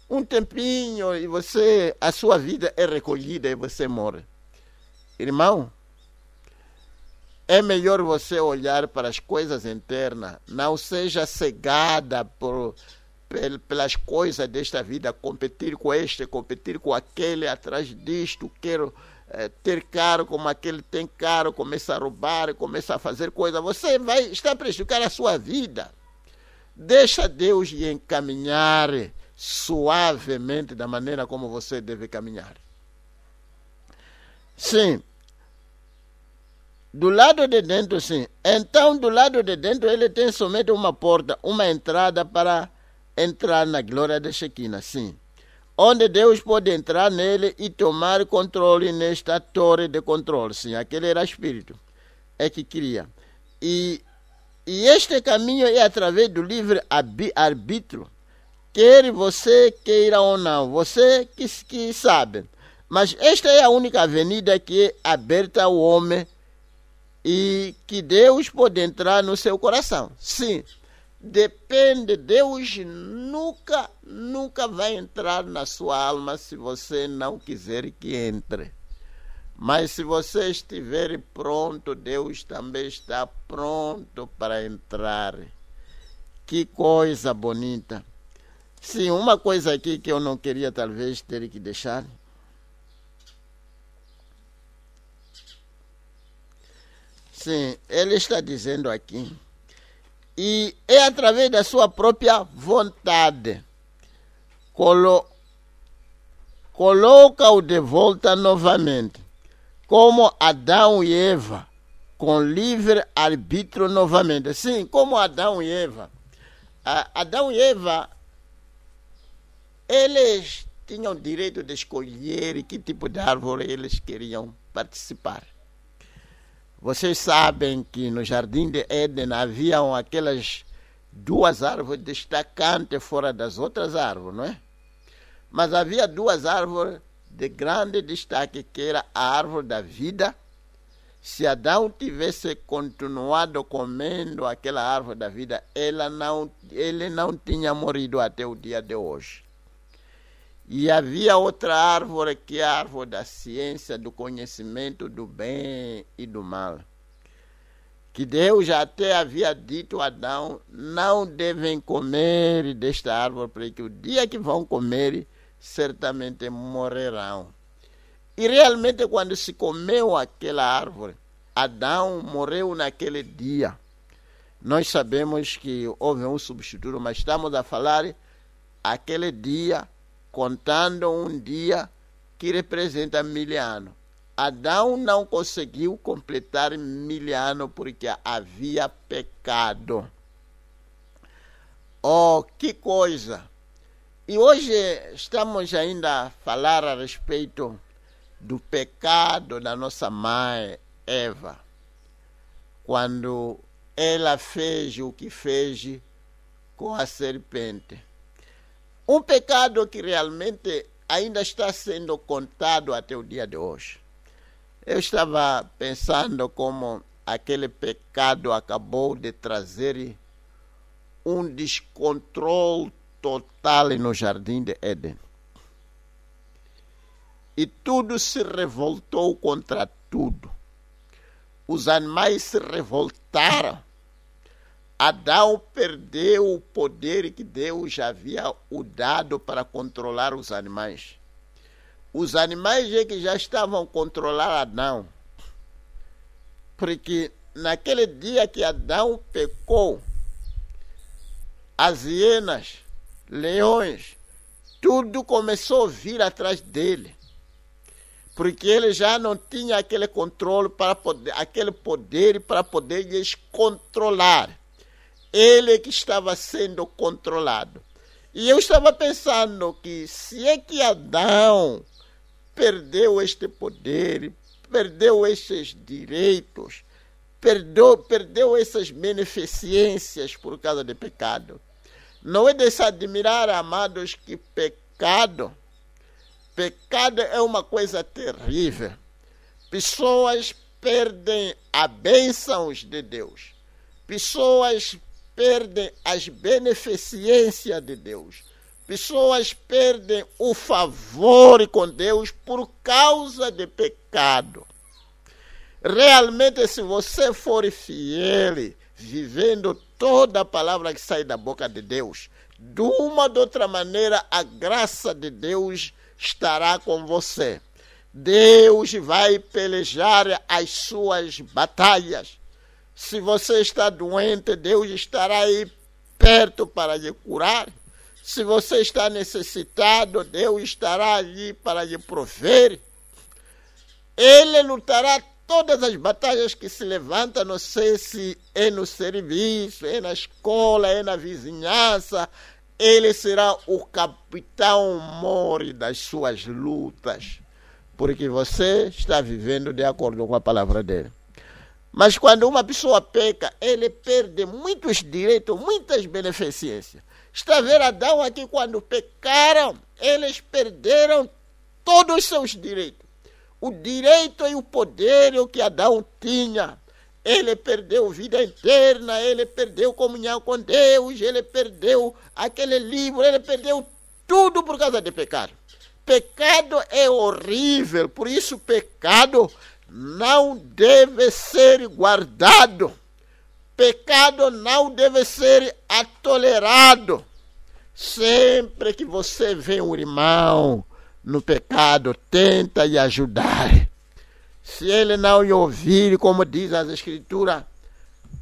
Um tempinho e a sua vida é recolhida e você morre. Irmão, é melhor você olhar para as coisas internas. Não seja cegada pelas coisas desta vida, competir com este, competir com aquele, atrás disto, quero ter caro como aquele tem caro, começa a roubar, começa a fazer coisa. Você vai estar prejudicando a sua vida. Deixa Deus lhe encaminhar suavemente da maneira como você deve caminhar. Sim. Do lado de dentro, sim. Então, do lado de dentro, ele tem somente uma porta, uma entrada para entrar na glória de Shequina, sim. Onde Deus pode entrar nele e tomar controle nesta torre de controle, sim. Aquele era espírito, é que cria. E este caminho é através do livre arbítrio. Quer você queira ou não, você que sabe. Mas esta é a única avenida que é aberta ao homem e que Deus pode entrar no seu coração. Sim, depende. Deus nunca vai entrar na sua alma se você não quiser que entre. Mas se você estiver pronto, Deus também está pronto para entrar. Que coisa bonita. Sim, uma coisa aqui que eu não queria talvez ter que deixar. Sim, ele está dizendo aqui. E é através da sua própria vontade. Coloca-o de volta novamente. Como Adão e Eva, com livre arbítrio novamente. Sim, como Adão e Eva. Adão e Eva, eles tinham direito de escolher que tipo de árvore eles queriam participar. Vocês sabem que no Jardim de Éden haviam aquelas 2 árvores destacantes fora das outras árvores, não é? Mas havia 2 árvores de grande destaque, que era a árvore da vida. Se Adão tivesse continuado comendo aquela árvore da vida, ele não tinha morrido até o dia de hoje. E havia outra árvore, que é a árvore da ciência, do conhecimento do bem e do mal. Que Deus já até havia dito a Adão, não devem comer desta árvore, porque o dia que vão comer, certamente morrerão. E realmente quando se comeu aquela árvore, Adão morreu naquele dia. Nós sabemos que houve um substituto, mas estamos a falar aquele dia, contando um dia que representa 1000 anos. Adão não conseguiu completar 1000 anos porque havia pecado. Oh, que coisa! E hoje estamos ainda a falar a respeito do pecado da nossa mãe Eva, quando ela fez o que fez com a serpente. Um pecado que realmente ainda está sendo contado até o dia de hoje. Eu estava pensando como aquele pecado acabou de trazer um descontrole total no jardim de Éden. E tudo se revoltou contra tudo. Os animais se revoltaram. Adão perdeu o poder que Deus já havia o dado para controlar os animais. Os animais é que já estavam controlando Adão. Porque naquele dia que Adão pecou, as hienas, leões, tudo começou a vir atrás dele. Porque ele já não tinha aquele controle para poder, aquele poder para poder lhes controlar. Ele que estava sendo controlado. E eu estava pensando que se é que Adão perdeu este poder, perdeu esses direitos, perdeu essas beneficências por causa do pecado. Não é de se admirar, amados, que pecado é uma coisa terrível. Pessoas perdem as bênçãos de Deus. Pessoas perdem as beneficências de Deus. Pessoas perdem o favor com Deus por causa de pecado. Realmente, se você for fiel, vivendo toda a palavra que sai da boca de Deus, de uma ou de outra maneira, a graça de Deus estará com você. Deus vai pelejar as suas batalhas. Se você está doente, Deus estará aí perto para lhe curar. Se você está necessitado, Deus estará ali para lhe prover. Ele lutará todas as batalhas que se levantam, não sei se é no serviço, é na escola, é na vizinhança. Ele será o capitão mor das suas lutas, porque você está vivendo de acordo com a palavra dele. Mas quando uma pessoa peca, ele perde muitos direitos, muitas beneficências. Está a ver Adão aqui, quando pecaram, eles perderam todos os seus direitos. O direito e o poder que Adão tinha. Ele perdeu vida eterna, ele perdeu comunhão com Deus, ele perdeu aquele livro, ele perdeu tudo por causa de pecado. Pecado é horrível, por isso pecado não deve ser guardado. Pecado não deve ser tolerado. Sempre que você vê um irmão no pecado, tenta lhe ajudar. Se ele não lhe ouvir, como diz as Escrituras,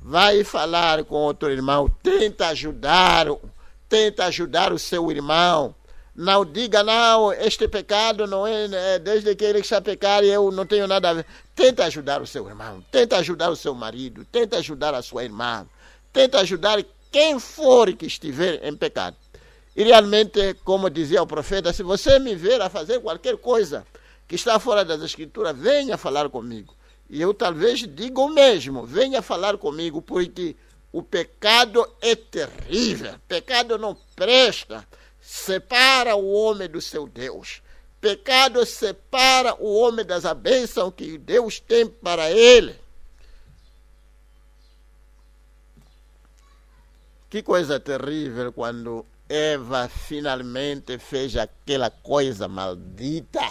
vai falar com outro irmão, tenta ajudar o seu irmão. Não diga, não, este pecado não é desde que ele está pecando, eu não tenho nada a ver. Tenta ajudar o seu irmão, tenta ajudar o seu marido, tenta ajudar a sua irmã, tenta ajudar quem for que estiver em pecado. E realmente, como dizia o profeta, se você me ver a fazer qualquer coisa que está fora das Escrituras, venha falar comigo. E eu talvez diga o mesmo, venha falar comigo, porque o pecado é terrível, pecado não presta. Separa o homem do seu Deus. Pecado separa o homem das bênçãos que Deus tem para ele. Que coisa terrível quando Eva finalmente fez aquela coisa maldita.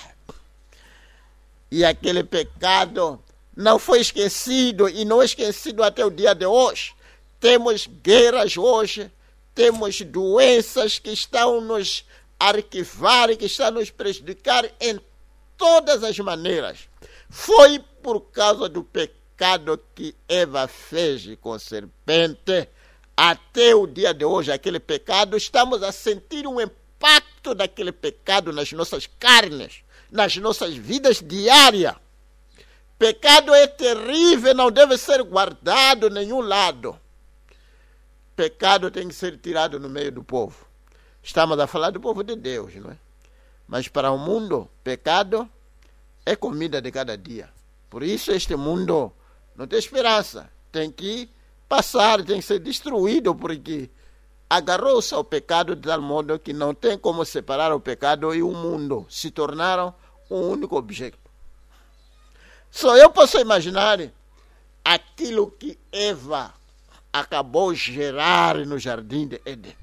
E aquele pecado não foi esquecido e não é esquecido até o dia de hoje. Temos guerras hoje, temos doenças que estão nos arquivar, que estão nos prejudicar em todas as maneiras. Foi por causa do pecado que Eva fez com a serpente. Até o dia de hoje, aquele pecado, estamos a sentir um impacto daquele pecado nas nossas carnes, nas nossas vidas diárias. Pecado é terrível, não deve ser guardado em nenhum lado. Pecado tem que ser tirado no meio do povo. Estamos a falar do povo de Deus, não é? Mas para o mundo, pecado é comida de cada dia. Por isso este mundo não tem esperança. Tem que passar, tem que ser destruído, porque agarrou-se ao pecado de tal modo que não tem como separar o pecado e o mundo. Se tornaram um único objeto. Só eu posso imaginar aquilo que Eva acabou de gerar no jardim de Éden.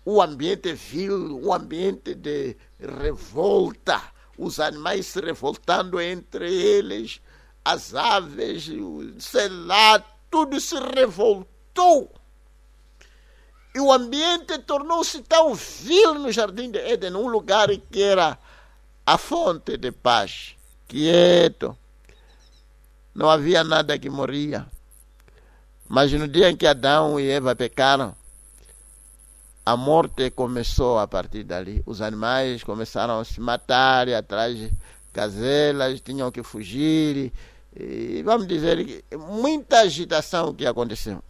O ambiente vil, o ambiente de revolta, os animais se revoltando entre eles, as aves, sei lá, tudo se revoltou. E o ambiente tornou-se tão vil no jardim de Éden, um lugar que era a fonte de paz, quieto. Não havia nada que morria. Mas no dia em que Adão e Eva pecaram, a morte começou a partir dali. Os animais começaram a se matar, e atrás de gazelas, tinham que fugir. E vamos dizer que muita agitação que aconteceu.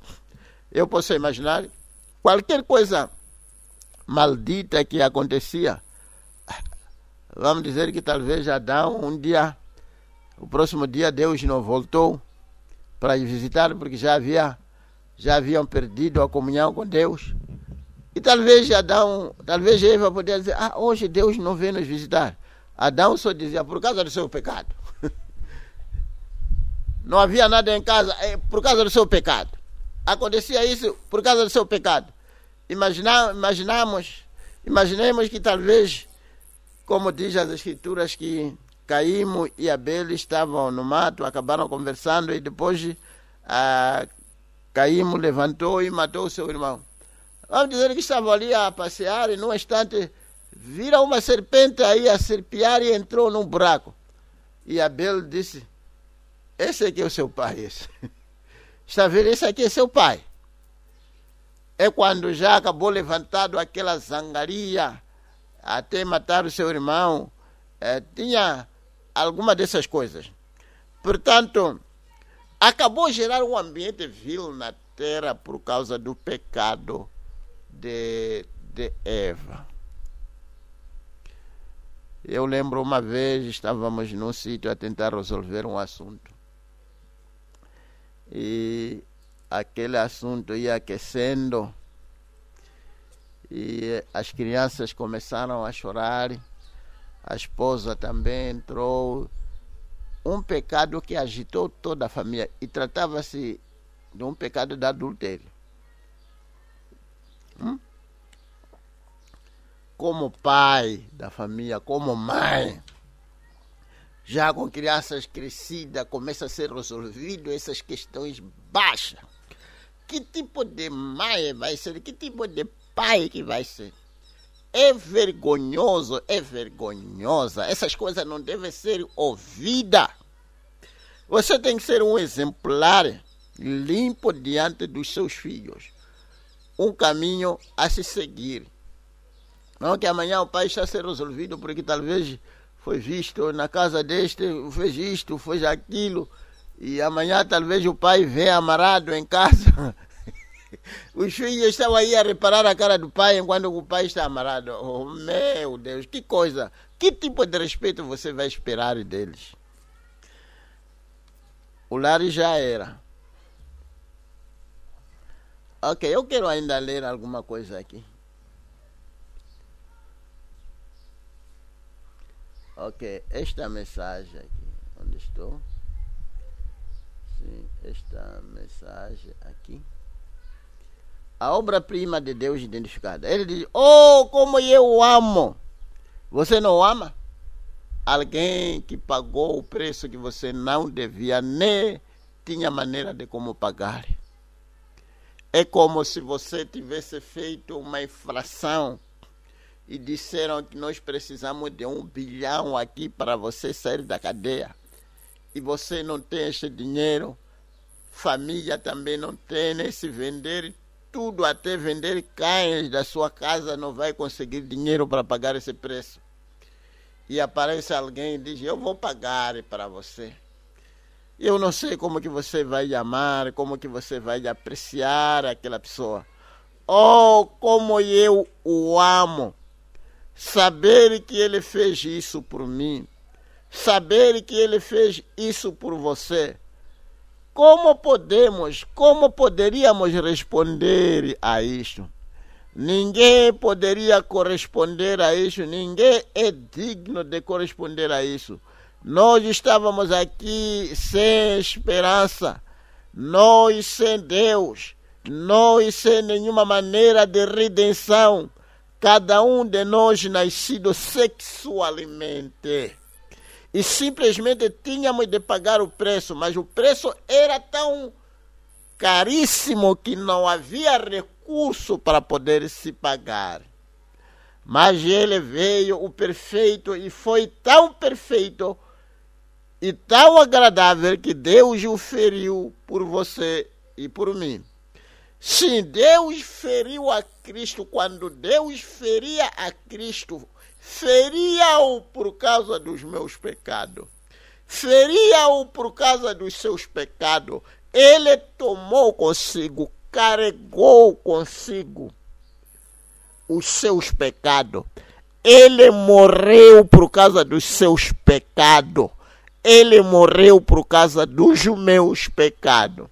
Eu posso imaginar qualquer coisa maldita que acontecia. Vamos dizer que talvez Adão um dia, o próximo dia, Deus não voltou para visitar, porque já haviam perdido a comunhão com Deus. E talvez Eva poderia dizer, hoje Deus não veio nos visitar. Adão só dizia, por causa do seu pecado. Não havia nada em casa, por causa do seu pecado. Acontecia isso por causa do seu pecado. Imaginemos que talvez, como diz as escrituras, que Caim e Abel estavam no mato, acabaram conversando e depois Caim levantou e matou o seu irmão. Vamos dizer que estavam ali a passear e num instante viram uma serpente aí a serpear e entrou num buraco. E Abel disse, esse aqui é o seu pai, esse. Está vendo? Esse aqui é seu pai. É quando já acabou levantado aquela zangaria até matar o seu irmão. Tinha alguma dessas coisas. Portanto, acabou gerar um ambiente vil na terra por causa do pecado de Eva. Eu lembro uma vez, estávamos num sítio a tentar resolver um assunto. E aquele assunto ia aquecendo e as crianças começaram a chorar. A esposa também entrou. Um pecado que agitou toda a família. E tratava-se de um pecado de adultério. Como pai da família, como mãe, já com crianças crescidas, começa a ser resolvido essas questões baixas. Que tipo de mãe vai ser? Que tipo de pai que vai ser? É vergonhoso, é vergonhosa. Essas coisas não devem ser ouvidas. Você tem que ser um exemplar limpo diante dos seus filhos. Um caminho a se seguir. Não que amanhã o pai está a ser resolvido porque talvez foi visto na casa deste, fez isto, fez aquilo. E amanhã talvez o pai venha amarrado em casa. Os filhos estavam aí a reparar a cara do pai enquanto o pai está amarrado. Oh, meu Deus, que coisa. Que tipo de respeito você vai esperar deles? O lar já era. Ok, eu quero ainda ler alguma coisa aqui. Ok, esta mensagem aqui. Onde estou? Sim, esta mensagem aqui. a obra-prima de Deus identificada. Ele diz, oh, como eu o amo. Você não ama? Alguém que pagou o preço que você não devia, nem tinha maneira de como pagar. É como se você tivesse feito uma infração e disseram que nós precisamos de 1 bilhão aqui para você sair da cadeia. E você não tem esse dinheiro, família também não tem, nem se vender tudo, até vender cães da sua casa, não vai conseguir dinheiro para pagar esse preço. E aparece alguém e diz, eu vou pagar para você. Eu não sei como que você vai amar, como que você vai apreciar aquela pessoa. Oh, como eu o amo. Saber que ele fez isso por mim. Saber que ele fez isso por você. Como poderíamos responder a isto? Ninguém poderia corresponder a isso, ninguém é digno de corresponder a isso. Nós estávamos aqui sem esperança, nós sem Deus, nós sem nenhuma maneira de redenção, cada um de nós nascido sexualmente. E simplesmente tínhamos de pagar o preço, mas o preço era tão caríssimo que não havia recurso para poder se pagar. Mas ele veio, o perfeito, e foi tão perfeito e tão agradável que Deus o feriu por você e por mim. Sim, Deus feriu a Cristo. Quando Deus feria a Cristo, feria-o por causa dos meus pecados. Feria-o por causa dos seus pecados. Ele tomou consigo, carregou consigo os seus pecados. Ele morreu por causa dos seus pecados. Ele morreu por causa dos meus pecados.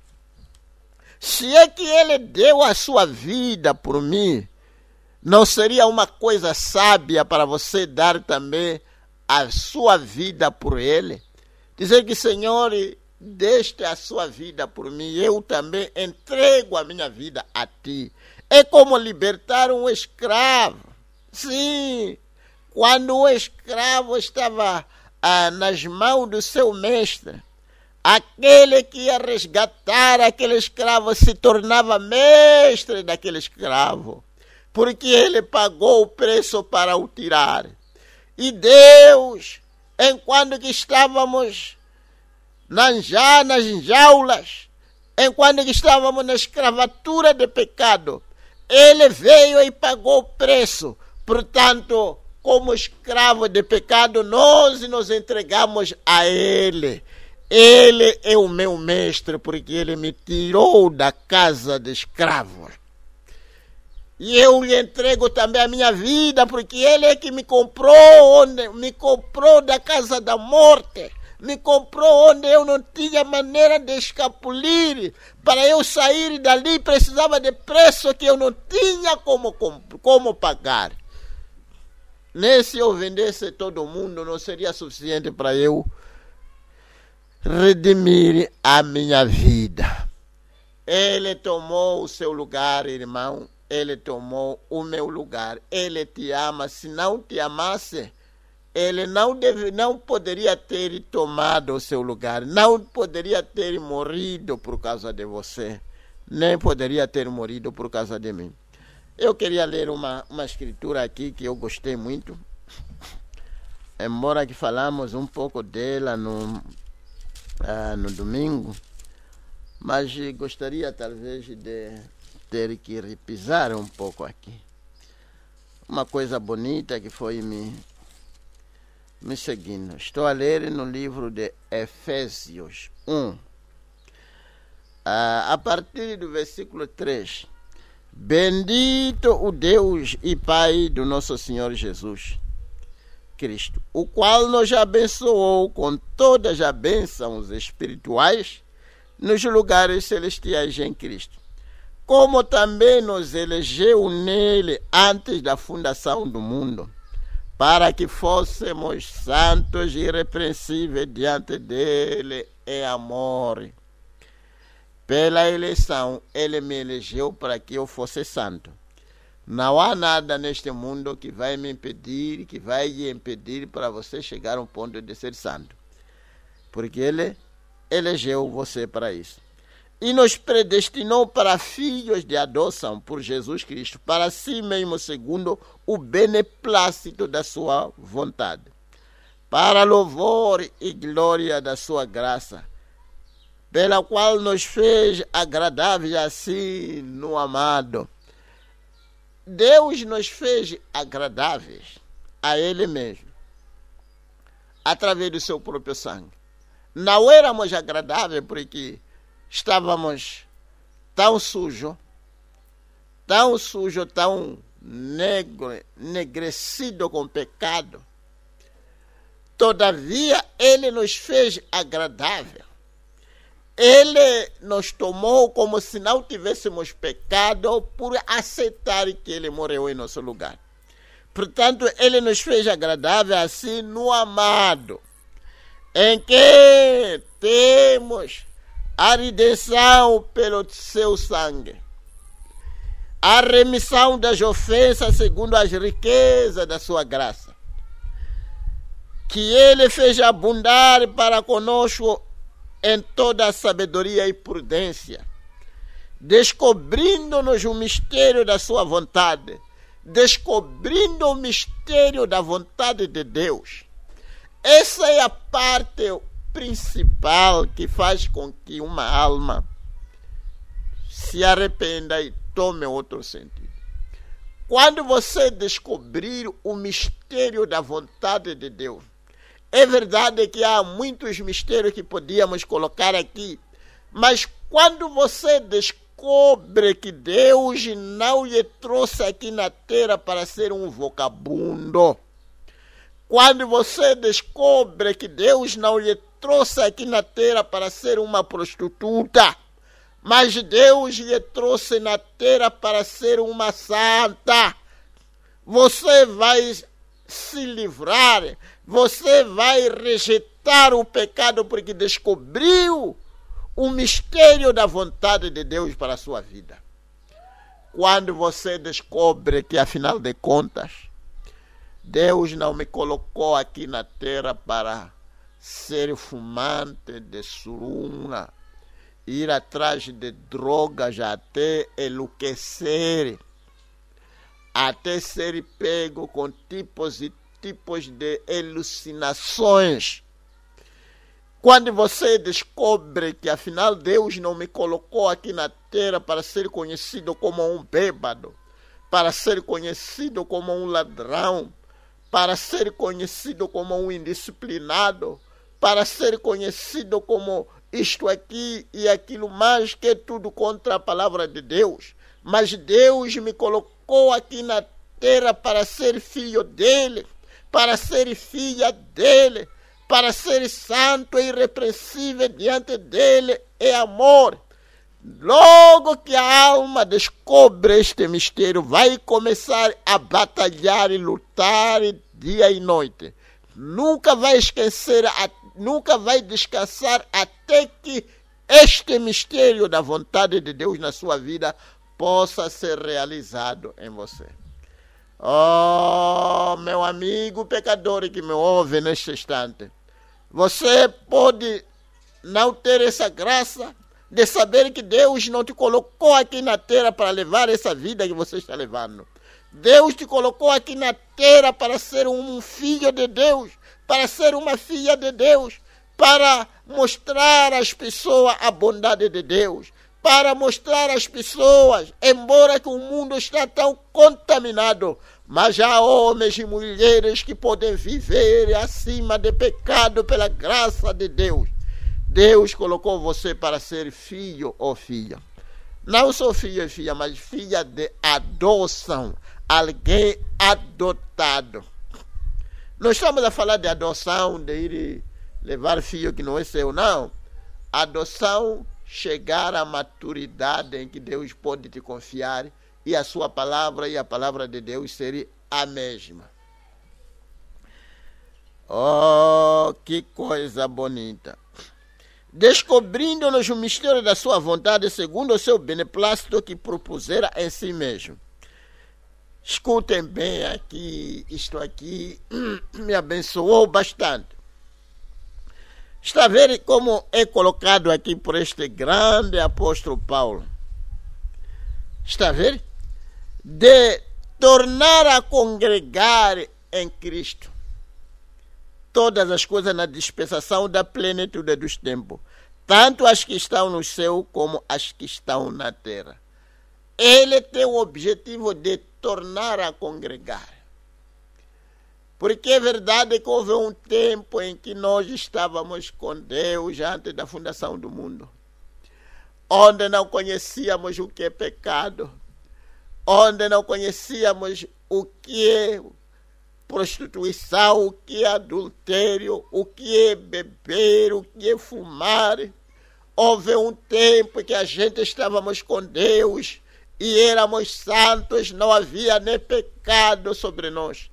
Se é que ele deu a sua vida por mim, não seria uma coisa sábia para você dar também a sua vida por ele? Dizer que, Senhor, deste a sua vida por mim, eu também entrego a minha vida a ti. É como libertar um escravo. Sim, quando o escravo estava nas mãos do seu mestre, aquele que ia resgatar aquele escravo se tornava mestre daquele escravo, porque ele pagou o preço para o tirar. E Deus, enquanto que estávamos nas jaulas, enquanto que estávamos na escravatura de pecado, ele veio e pagou o preço. Portanto, como escravo de pecado, nós nos entregamos a ele. Ele é o meu mestre, porque ele me tirou da casa de escravos. E eu lhe entrego também a minha vida, porque ele é que me comprou da casa da morte. Me comprou onde eu não tinha maneira de escapulir. Para eu sair dali, precisava de preço que eu não tinha como pagar. Nem se eu vendesse todo mundo, não seria suficiente para eu redimir a minha vida. Ele tomou o seu lugar, irmão. Ele tomou o meu lugar. Ele te ama. Se não te amasse, ele não poderia ter tomado o seu lugar. Não poderia ter morrido por causa de você. Nem poderia ter morrido por causa de mim. Eu queria ler uma escritura aqui que eu gostei muito. Embora que falamos um pouco dela no domingo, mas gostaria talvez de ter que repisar um pouco aqui. Uma coisa bonita que foi me seguindo. Estou a ler no livro de Efésios 1, a partir do versículo 3. Bendito o Deus e Pai do nosso Senhor Jesus Cristo, o qual nos abençoou com todas as bênçãos espirituais nos lugares celestiais em Cristo, como também nos elegeu nele antes da fundação do mundo, para que fôssemos santos e irrepreensíveis diante dele em amor. Pela eleição, ele me elegeu para que eu fosse santo. Não há nada neste mundo que vai me impedir, que vai lhe impedir para você chegar a um ponto de ser santo. Porque ele elegeu você para isso. E nos predestinou para filhos de adoção por Jesus Cristo, para si mesmo segundo o beneplácito da sua vontade, para louvor e glória da sua graça, pela qual nos fez agradáveis assim no amado. Deus nos fez agradáveis a Ele mesmo, através do seu próprio sangue. Não éramos agradáveis porque estávamos tão sujos, tão negrecidos com pecado. Todavia, Ele nos fez agradável. Ele nos tomou como se não tivéssemos pecado por aceitar que Ele morreu em nosso lugar. Portanto, Ele nos fez agradável assim no amado, em que temos a redenção pelo seu sangue, a remissão das ofensas segundo as riquezas da sua graça, que Ele fez abundar para conosco em toda a sabedoria e prudência, descobrindo-nos o mistério da sua vontade, descobrindo o mistério da vontade de Deus. Essa é a parte principal que faz com que uma alma se arrependa e tome outro sentido. Quando você descobrir o mistério da vontade de Deus, é verdade que há muitos mistérios que podíamos colocar aqui, mas quando você descobre que Deus não lhe trouxe aqui na terra para ser um vagabundo, quando você descobre que Deus não lhe trouxe aqui na terra para ser uma prostituta, mas Deus lhe trouxe na terra para ser uma santa, você vai se livrar, você vai rejeitar o pecado porque descobriu o mistério da vontade de Deus para a sua vida. Quando você descobre que, afinal de contas, Deus não me colocou aqui na terra para ser fumante de surunga, ir atrás de drogas até enlouquecer, até ser pego com tipos e tipos de alucinações. Quando você descobre que afinal Deus não me colocou aqui na terra para ser conhecido como um bêbado, para ser conhecido como um ladrão, para ser conhecido como um indisciplinado, para ser conhecido como isto aqui e aquilo mais, que é tudo contra a palavra de Deus. Mas Deus me colocou aqui na terra para ser filho dele, para ser filha dele, para ser santo e irrepreensível diante dele é amor. Logo que a alma descobre este mistério, vai começar a batalhar e lutar dia e noite. Nunca vai esquecer, nunca vai descansar até que este mistério da vontade de Deus na sua vida possa ser realizado em você. Oh, meu amigo pecador que me ouve neste instante, você pode não ter essa graça de saber que Deus não te colocou aqui na terra para levar essa vida que você está levando. Deus te colocou aqui na terra para ser um filho de Deus, para ser uma filha de Deus, para mostrar às pessoas a bondade de Deus, para mostrar às pessoas, embora que o mundo está tão contaminado, mas há homens e mulheres que podem viver acima de pecado pela graça de Deus. Deus colocou você para ser filho ou filha. Não só filho e filha, mas filha de adoção. Alguém adotado. Não estamos a falar de adoção, de ir levar filho que não é seu, não. Adoção, chegar à maturidade em que Deus pode te confiar e a sua palavra e a palavra de Deus serem a mesma. Oh, que coisa bonita. descobrindo-nos o mistério da sua vontade, segundo o seu beneplácito que propusera em si mesmo. Escutem bem aqui, isto aqui me abençoou bastante. Está a ver como é colocado aqui por este grande apóstolo Paulo? Está a ver? De tornar a congregar em Cristo todas as coisas na dispensação da plenitude dos tempos, tanto as que estão no céu como as que estão na terra. Ele tem o objetivo de tornar a congregar. Porque é verdade que houve um tempo em que nós estávamos com Deus antes da fundação do mundo, onde não conhecíamos o que é pecado, onde não conhecíamos o que é prostituição, o que é adultério, o que é beber, o que é fumar. Houve um tempo que a gente estávamos com Deus e éramos santos, não havia nem pecado sobre nós.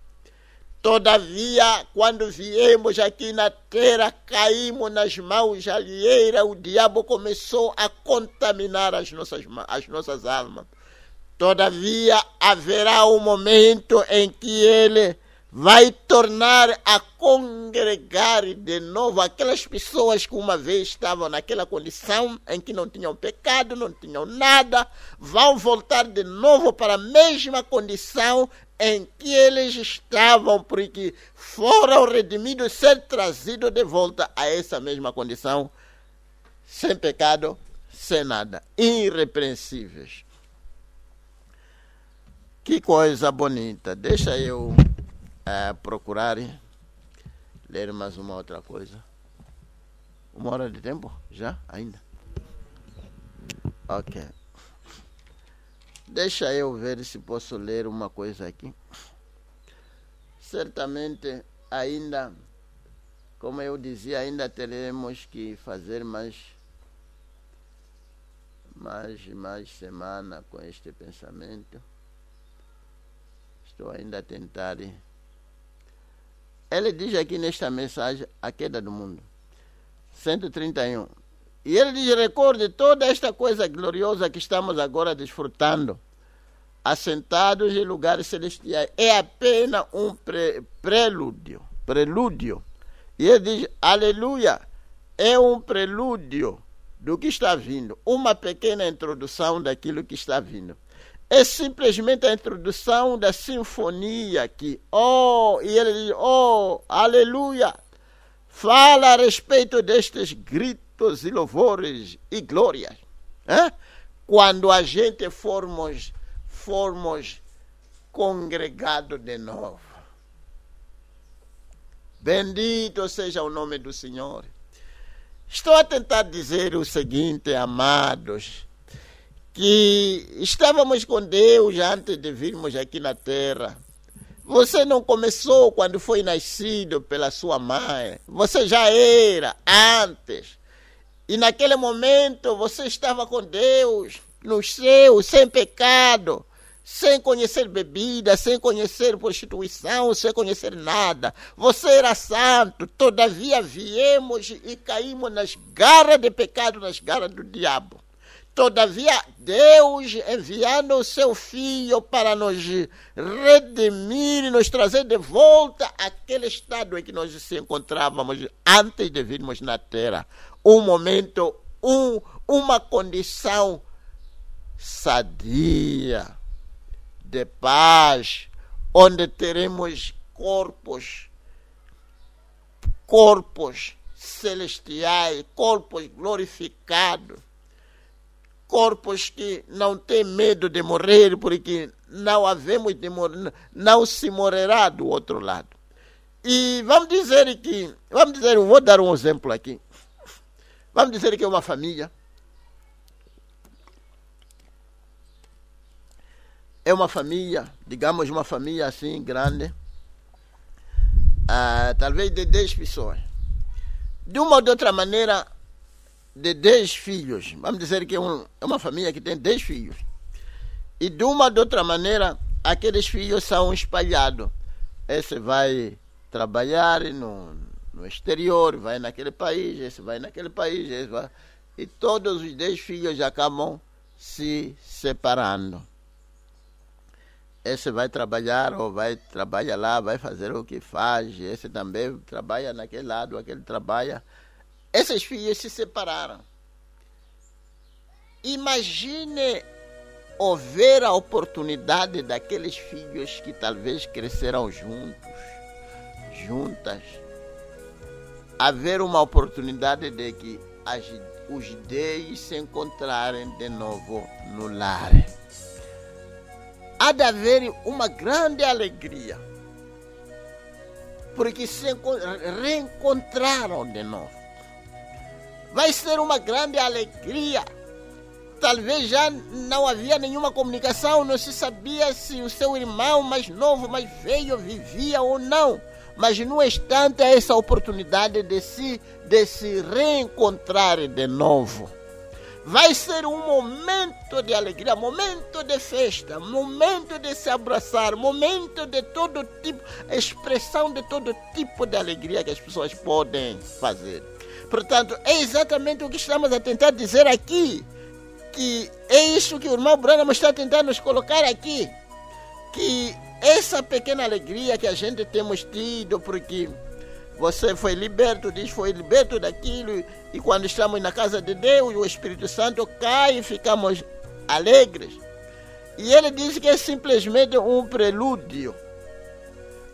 Todavia, quando viemos aqui na terra, caímos nas mãos alheiras, o diabo começou a contaminar as nossas almas. Todavia, haverá um momento em que ele vai tornar a congregar de novo aquelas pessoas que uma vez estavam naquela condição em que não tinham pecado, não tinham nada, vão voltar de novo para a mesma condição em que eles estavam, porque foram redimidos, ser trazidos de volta a essa mesma condição, sem pecado, sem nada, irrepreensíveis. Que coisa bonita. Deixa eu procurar ler mais uma outra coisa. 1 hora de tempo? Já? Ainda? Ok. Deixa eu ver se posso ler uma coisa aqui. Certamente ainda, como eu dizia, ainda teremos que fazer mais semana com este pensamento. Estou ainda a tentar. Ele diz aqui nesta mensagem, a queda do mundo, 131. E ele diz, recorde toda esta coisa gloriosa que estamos agora desfrutando, assentados em lugares celestiais. É apenas um prelúdio. E ele diz, aleluia, é um prelúdio do que está vindo. Uma pequena introdução daquilo que está vindo. É simplesmente a introdução da sinfonia aqui. E ele diz, aleluia. Fala a respeito destes gritos e louvores e glórias. Quando a gente formos congregados de novo. Bendito seja o nome do Senhor. Estou a tentar dizer o seguinte, amados, que estávamos com Deus antes de virmos aqui na terra. Você não começou quando foi nascido pela sua mãe. Você já era antes. E naquele momento você estava com Deus no céu, sem pecado, sem conhecer bebida, sem conhecer prostituição, sem conhecer nada. Você era santo. Todavia viemos e caímos nas garras de pecado, nas garras do diabo. Todavia, Deus enviando o seu Filho para nos redimir e nos trazer de volta àquele estado em que nós nos encontrávamos antes de virmos na terra. Um momento, uma condição sadia, de paz, onde teremos corpos celestiais, corpos glorificados. Corpos que não têm medo de morrer, porque não havemos de morrer, não se morrerá do outro lado. E vamos dizer, eu vou dar um exemplo aqui. Vamos dizer que é uma família. É uma família, digamos uma família assim grande, talvez de 10 pessoas. De uma ou de outra maneira, de 10 filhos, vamos dizer que é uma família que tem 10 filhos, e de uma ou de outra maneira, aqueles filhos são espalhados. Esse vai trabalhar no no exterior, vai naquele país, esse vai naquele país, esse vai... E todos os 10 filhos acabam se separando. Esse vai trabalhar ou vai trabalhar lá, vai fazer o que faz, esse também trabalha naquele lado, aquele trabalha. Esses filhos se separaram. Imagine houver a oportunidade daqueles filhos que talvez cresceram juntas, haver uma oportunidade de que os 10 se encontrarem de novo no lar. Há de haver uma grande alegria, porque se reencontraram de novo. Vai ser uma grande alegria. Talvez já não havia nenhuma comunicação, não se sabia se o seu irmão mais novo, mais velho, vivia ou não. Mas no instante há essa oportunidade de se reencontrar de novo. Vai ser um momento de alegria, momento de festa, momento de se abraçar, momento de todo tipo, expressão de todo tipo de alegria que as pessoas podem fazer. Portanto, é exatamente o que estamos a tentar dizer aqui. Que é isso que o irmão Branham está tentando nos colocar aqui, que essa pequena alegria que a gente temos tido, porque você foi liberto disso, foi liberto daquilo, e quando estamos na casa de Deus, o Espírito Santo cai e ficamos alegres. E ele diz que é simplesmente um prelúdio,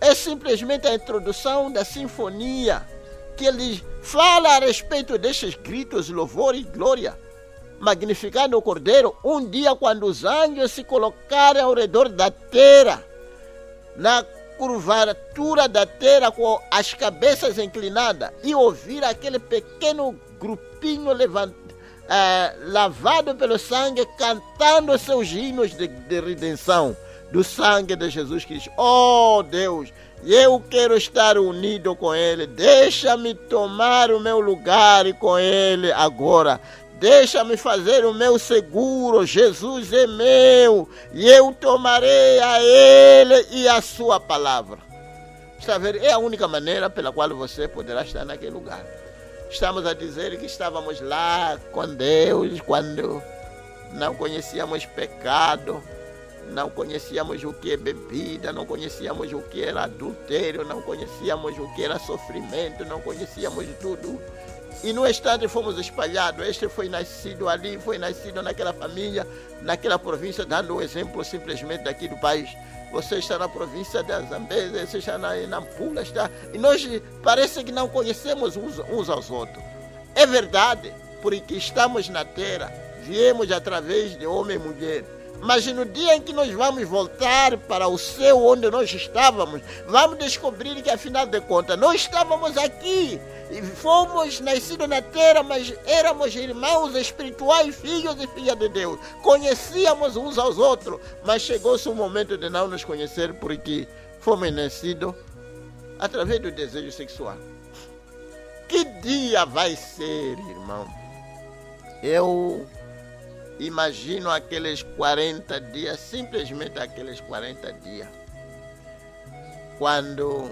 é simplesmente a introdução da sinfonia, que ele fala a respeito destes gritos, louvor e glória, magnificando o Cordeiro, um dia quando os anjos se colocarem ao redor da terra, na curvatura da terra com as cabeças inclinadas, e ouvir aquele pequeno grupinho lavado pelo sangue, cantando seus hinos de redenção do sangue de Jesus Cristo. Oh Deus, eu quero estar unido com Ele, deixa-me tomar o meu lugar com Ele agora. Deixa-me fazer o meu seguro, Jesus é meu, e eu tomarei a Ele e a sua palavra. Está a ver? É a única maneira pela qual você poderá estar naquele lugar. Estamos a dizer que estávamos lá com Deus, quando não conhecíamos pecado, não conhecíamos o que é bebida, não conhecíamos o que era adultério, não conhecíamos o que era sofrimento, não conhecíamos tudo. E no instante fomos espalhados. Este foi nascido ali, foi nascido naquela família, naquela província, dando o exemplo simplesmente daqui do país. Você está na província da Zambésia, você está na Nampula, está... E nós parece que não conhecemos uns aos outros. É verdade, porque estamos na terra, viemos através de homem e mulher. Mas no dia em que nós vamos voltar para o céu onde nós estávamos, vamos descobrir que, afinal de contas, nós estávamos aqui e fomos nascidos na terra, mas éramos irmãos espirituais, filhos e filhas de Deus. Conhecíamos uns aos outros, mas chegou-se o momento de não nos conhecer porque fomos nascidos através do desejo sexual. Que dia vai ser, irmão? Eu imagino aqueles 40 dias, simplesmente aqueles 40 dias, quando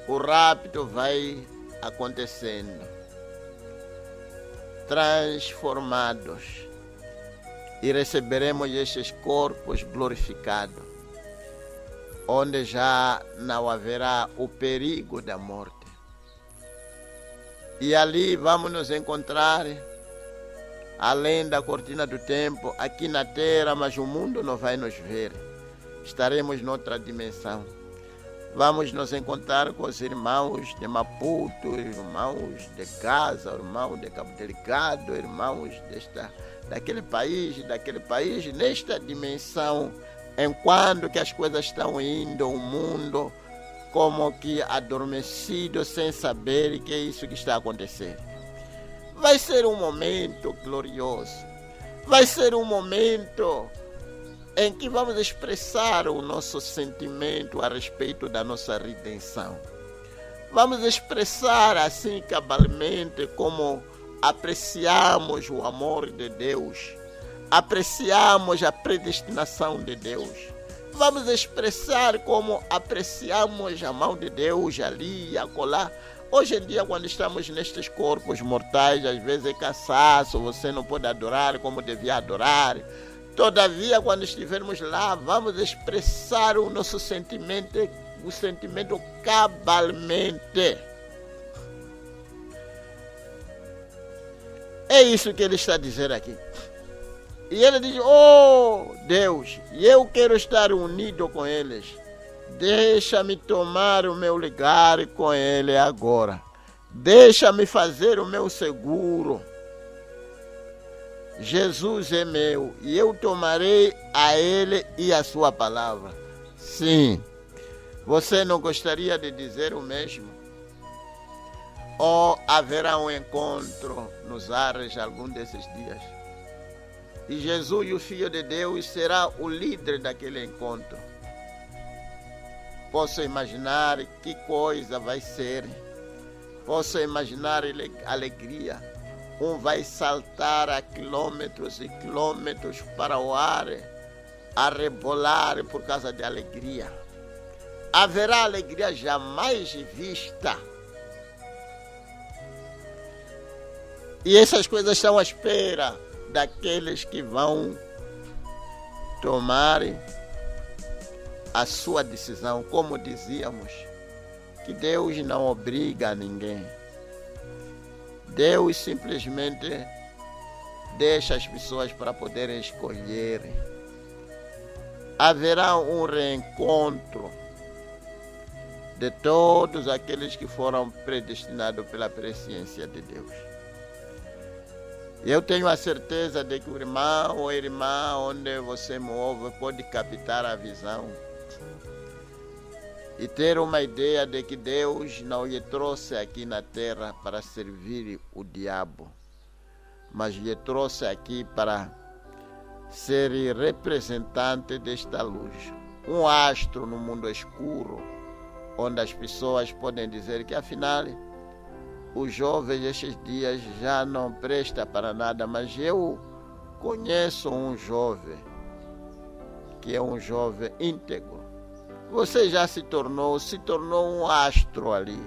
o rapto vai acontecendo, transformados, e receberemos estes corpos glorificados, onde já não haverá o perigo da morte. E ali vamos nos encontrar além da cortina do tempo, aqui na terra, mas o mundo não vai nos ver. Estaremos noutra dimensão. Vamos nos encontrar com os irmãos de Maputo, irmãos de Gaza, irmãos de Cabo Delgado, irmãos daquele país, nesta dimensão, enquanto que as coisas estão indo, o mundo como que adormecido, sem saber que é isso que está acontecendo. Vai ser um momento glorioso. Vai ser um momento em que vamos expressar o nosso sentimento a respeito da nossa redenção. Vamos expressar assim cabalmente como apreciamos o amor de Deus, apreciamos a predestinação de Deus. Vamos expressar como apreciamos a mão de Deus ali e acolá, Hoje em dia, quando estamos nestes corpos mortais, às vezes é cansaço, você não pode adorar como devia adorar. Todavia, quando estivermos lá, vamos expressar o nosso sentimento cabalmente. É isso que ele está dizendo aqui. E ele diz, oh Deus, eu quero estar unido com eles. Deixa-me tomar o meu lugar com ele agora. Deixa-me fazer o meu seguro. Jesus é meu e eu tomarei a ele e a sua palavra. Sim. Você não gostaria de dizer o mesmo? Ou haverá um encontro nos ares algum desses dias? E Jesus, o Filho de Deus, será o líder daquele encontro. Posso imaginar que coisa vai ser. Posso imaginar alegria. Um vai saltar a quilômetros e quilômetros para o ar, a rebolar por causa de alegria. Haverá alegria jamais vista. E essas coisas estão à espera daqueles que vão tomar a sua decisão. Como dizíamos, que Deus não obriga a ninguém. Deus simplesmente deixa as pessoas para poderem escolher. Haverá um reencontro de todos aqueles que foram predestinados pela presciência de Deus. Eu tenho a certeza de que o irmão ou irmã onde você me ouve pode captar a visão e ter uma ideia de que Deus não lhe trouxe aqui na terra para servir o diabo, mas lhe trouxe aqui para ser representante desta luz, um astro no mundo escuro, onde as pessoas podem dizer que afinal o jovem estes dias já não presta para nada, mas eu conheço um jovem que é um jovem íntegro. Você já se tornou um astro ali.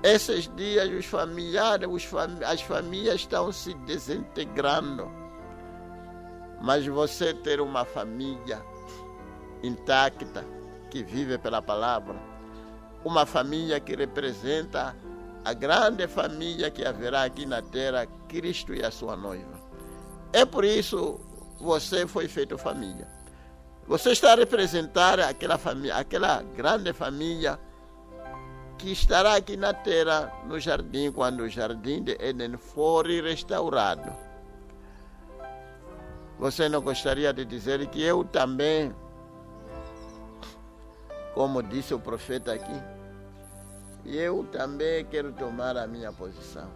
Esses dias os familiares, as famílias estão se desintegrando. Mas você ter uma família intacta, que vive pela palavra, uma família que representa a grande família que haverá aqui na terra, Cristo e a sua noiva. É por isso você foi feito família. Você está a representar aquela família, aquela grande família que estará aqui na terra, no jardim, quando o jardim de Éden for restaurado. Você não gostaria de dizer que eu também, como disse o profeta aqui, eu também quero tomar a minha posição.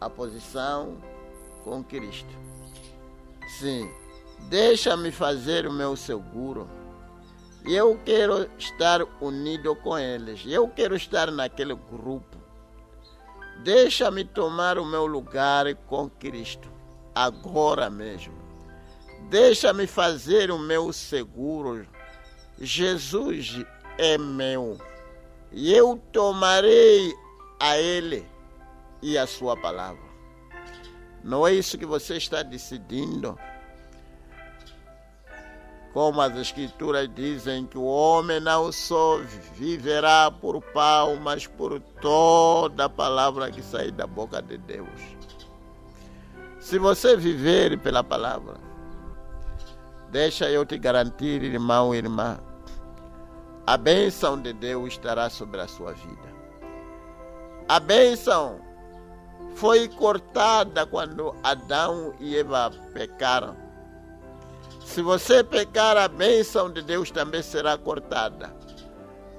A posição com Cristo. Sim. Deixa-me fazer o meu seguro. Eu quero estar unido com eles. Eu quero estar naquele grupo. Deixa-me tomar o meu lugar com Cristo. Agora mesmo. Deixa-me fazer o meu seguro. Jesus é meu. E eu tomarei a Ele e a sua palavra. Não é isso que você está decidindo? Como as escrituras dizem que o homem não só viverá por pão, mas por toda a palavra que sai da boca de Deus. Se você viver pela palavra, deixa eu te garantir, irmão e irmã, a bênção de Deus estará sobre a sua vida. A bênção foi cortada quando Adão e Eva pecaram. Se você pecar, a bênção de Deus também será cortada.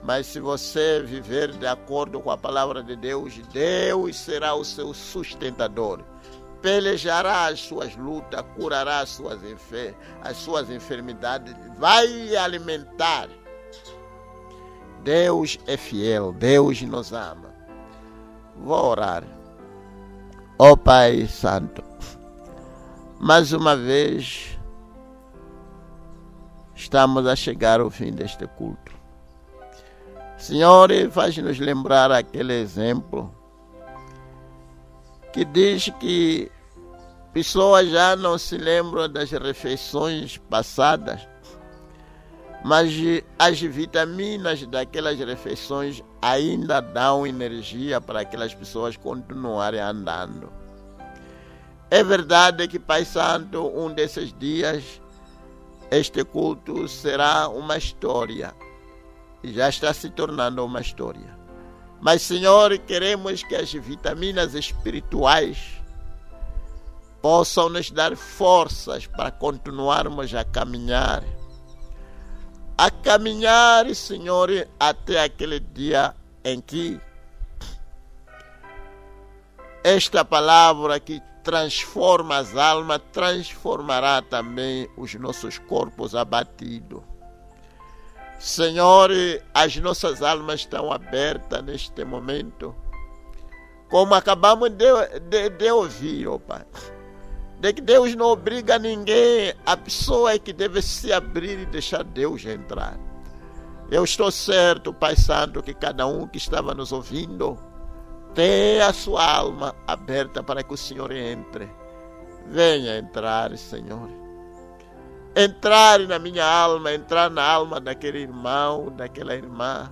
Mas se você viver de acordo com a palavra de Deus, Deus será o seu sustentador. Pelejará as suas lutas, curará as suas enfermidades, vai alimentar. Deus é fiel, Deus nos ama. Vou orar. Ó Pai Santo, mais uma vez estamos a chegar ao fim deste culto. Senhor, faz-nos lembrar aquele exemplo que diz que pessoas já não se lembram das refeições passadas, mas as vitaminas daquelas refeições ainda dão energia para aquelas pessoas continuarem andando. É verdade que, Pai Santo, um desses dias, este culto será uma história. E já está se tornando uma história. Mas, Senhor, queremos que as vitaminas espirituais possam nos dar forças para continuarmos a caminhar. A caminhar, Senhor, até aquele dia em que esta palavra que transforma as almas, transformará também os nossos corpos abatidos. Senhor, as nossas almas estão abertas neste momento, como acabamos de ouvir, ó Pai, de que Deus não obriga ninguém, a pessoa é que deve se abrir e deixar Deus entrar. Eu estou certo, Pai Santo, que cada um que estava nos ouvindo tem a sua alma aberta para que o Senhor entre. Venha entrar, Senhor. Entrar na minha alma, entrar na alma daquele irmão, daquela irmã.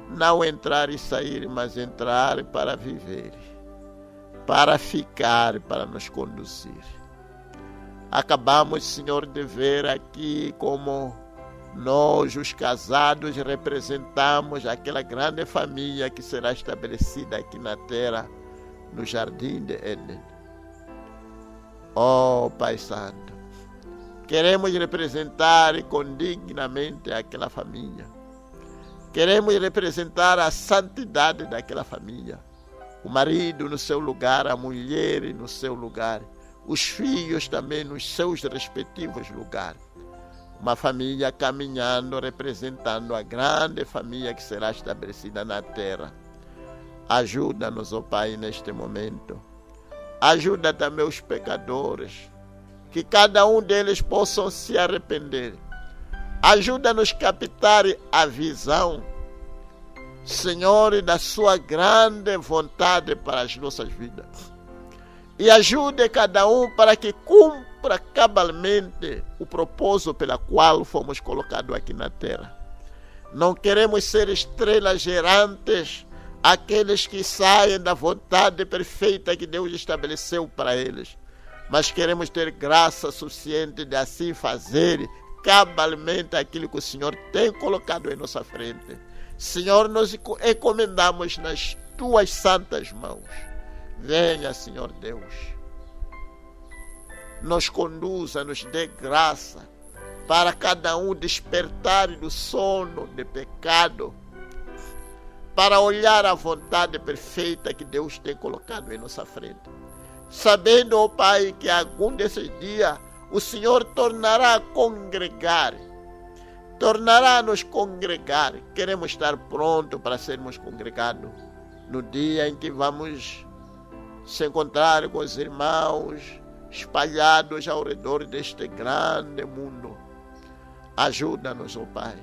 Não entrar e sair, mas entrar para viver, para ficar, para nos conduzir. Acabamos, Senhor, de ver aqui como nós, os casados, representamos aquela grande família que será estabelecida aqui na terra, no jardim de Éden. Oh, Pai Santo, queremos representar condignamente aquela família. Queremos representar a santidade daquela família. O marido no seu lugar, a mulher no seu lugar, os filhos também nos seus respectivos lugares. Uma família caminhando, representando a grande família que será estabelecida na terra. Ajuda-nos, ó Pai, neste momento. Ajuda também os pecadores, que cada um deles possam se arrepender. Ajuda-nos a captar a visão, Senhor, da sua grande vontade para as nossas vidas. E ajude cada um para que cumpra cabalmente o propósito pela qual fomos colocados aqui na terra. Não queremos ser estrelas gerantes, aqueles que saem da vontade perfeita que Deus estabeleceu para eles. Mas queremos ter graça suficiente de assim fazer cabalmente aquilo que o Senhor tem colocado em nossa frente. Senhor, nos encomendamos nas tuas santas mãos. Venha, Senhor Deus, nos conduza, nos dê graça para cada um despertar do sono de pecado, para olhar a vontade perfeita que Deus tem colocado em nossa frente. Sabendo, ó Pai, que algum desses dias o Senhor tornará a congregar, tornará a nos congregar. Queremos estar prontos para sermos congregados no dia em que vamos se encontrar com os irmãos espalhados ao redor deste grande mundo. Ajuda-nos, ó Pai,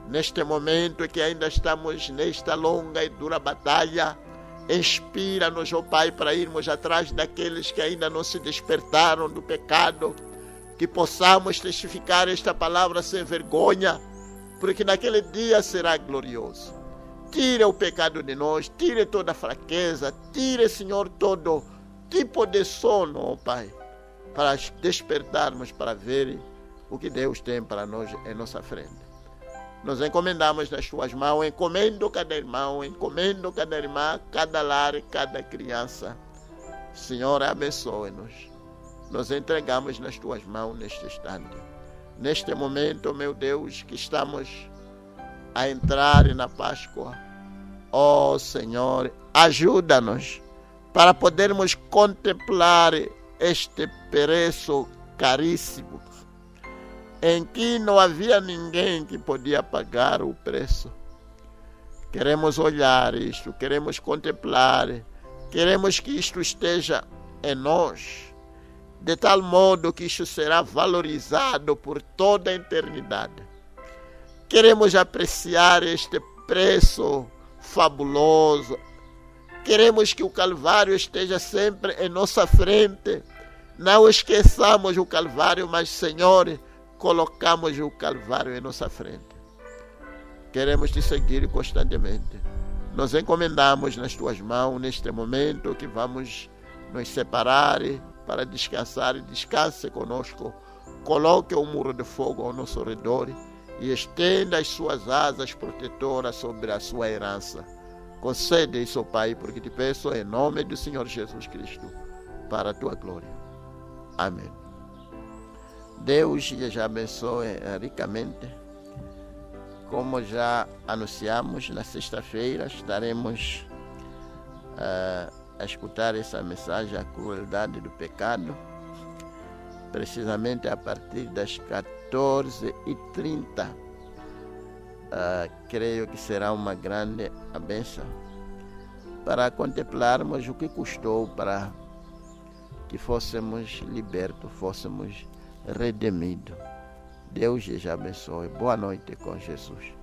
neste momento que ainda estamos nesta longa e dura batalha. Inspira-nos, ó Pai, para irmos atrás daqueles que ainda não se despertaram do pecado, que possamos testificar esta palavra sem vergonha, porque naquele dia será glorioso. Tire o pecado de nós, tire toda a fraqueza, tire, Senhor, todo tipo de sono, ó Pai, para despertarmos para ver o que Deus tem para nós em nossa frente. Nos encomendamos nas tuas mãos, encomendo cada irmão, encomendo cada irmã, cada lar, cada criança. Senhor, abençoe-nos. Nos entregamos nas tuas mãos neste instante. Neste momento, meu Deus, que estamos a entrar na Páscoa. Ó Senhor, ajuda-nos para podermos contemplar este preço caríssimo, em que não havia ninguém que podia pagar o preço. Queremos olhar isto, queremos contemplar, queremos que isto esteja em nós, de tal modo que isto será valorizado por toda a eternidade. Queremos apreciar este preço fabuloso. Queremos que o Calvário esteja sempre em nossa frente. Não esqueçamos o Calvário, mas, Senhor, colocamos o Calvário em nossa frente. Queremos te seguir constantemente. Nos encomendamos nas tuas mãos neste momento que vamos nos separar para descansar. Descanse conosco. Coloque um muro de fogo ao nosso redor e estenda as suas asas protetoras sobre a sua herança. Concede isso, Pai, porque te peço em nome do Senhor Jesus Cristo, para a tua glória. Amém. Deus lhes abençoe ricamente. Como já anunciamos, na sexta-feira estaremos a escutar essa mensagem, a crueldade do pecado, precisamente a partir das 14h30. Creio que será uma grande bênção para contemplarmos o que custou para que fôssemos libertos, fôssemos redimidos. Deus lhes abençoe. Boa noite com Jesus.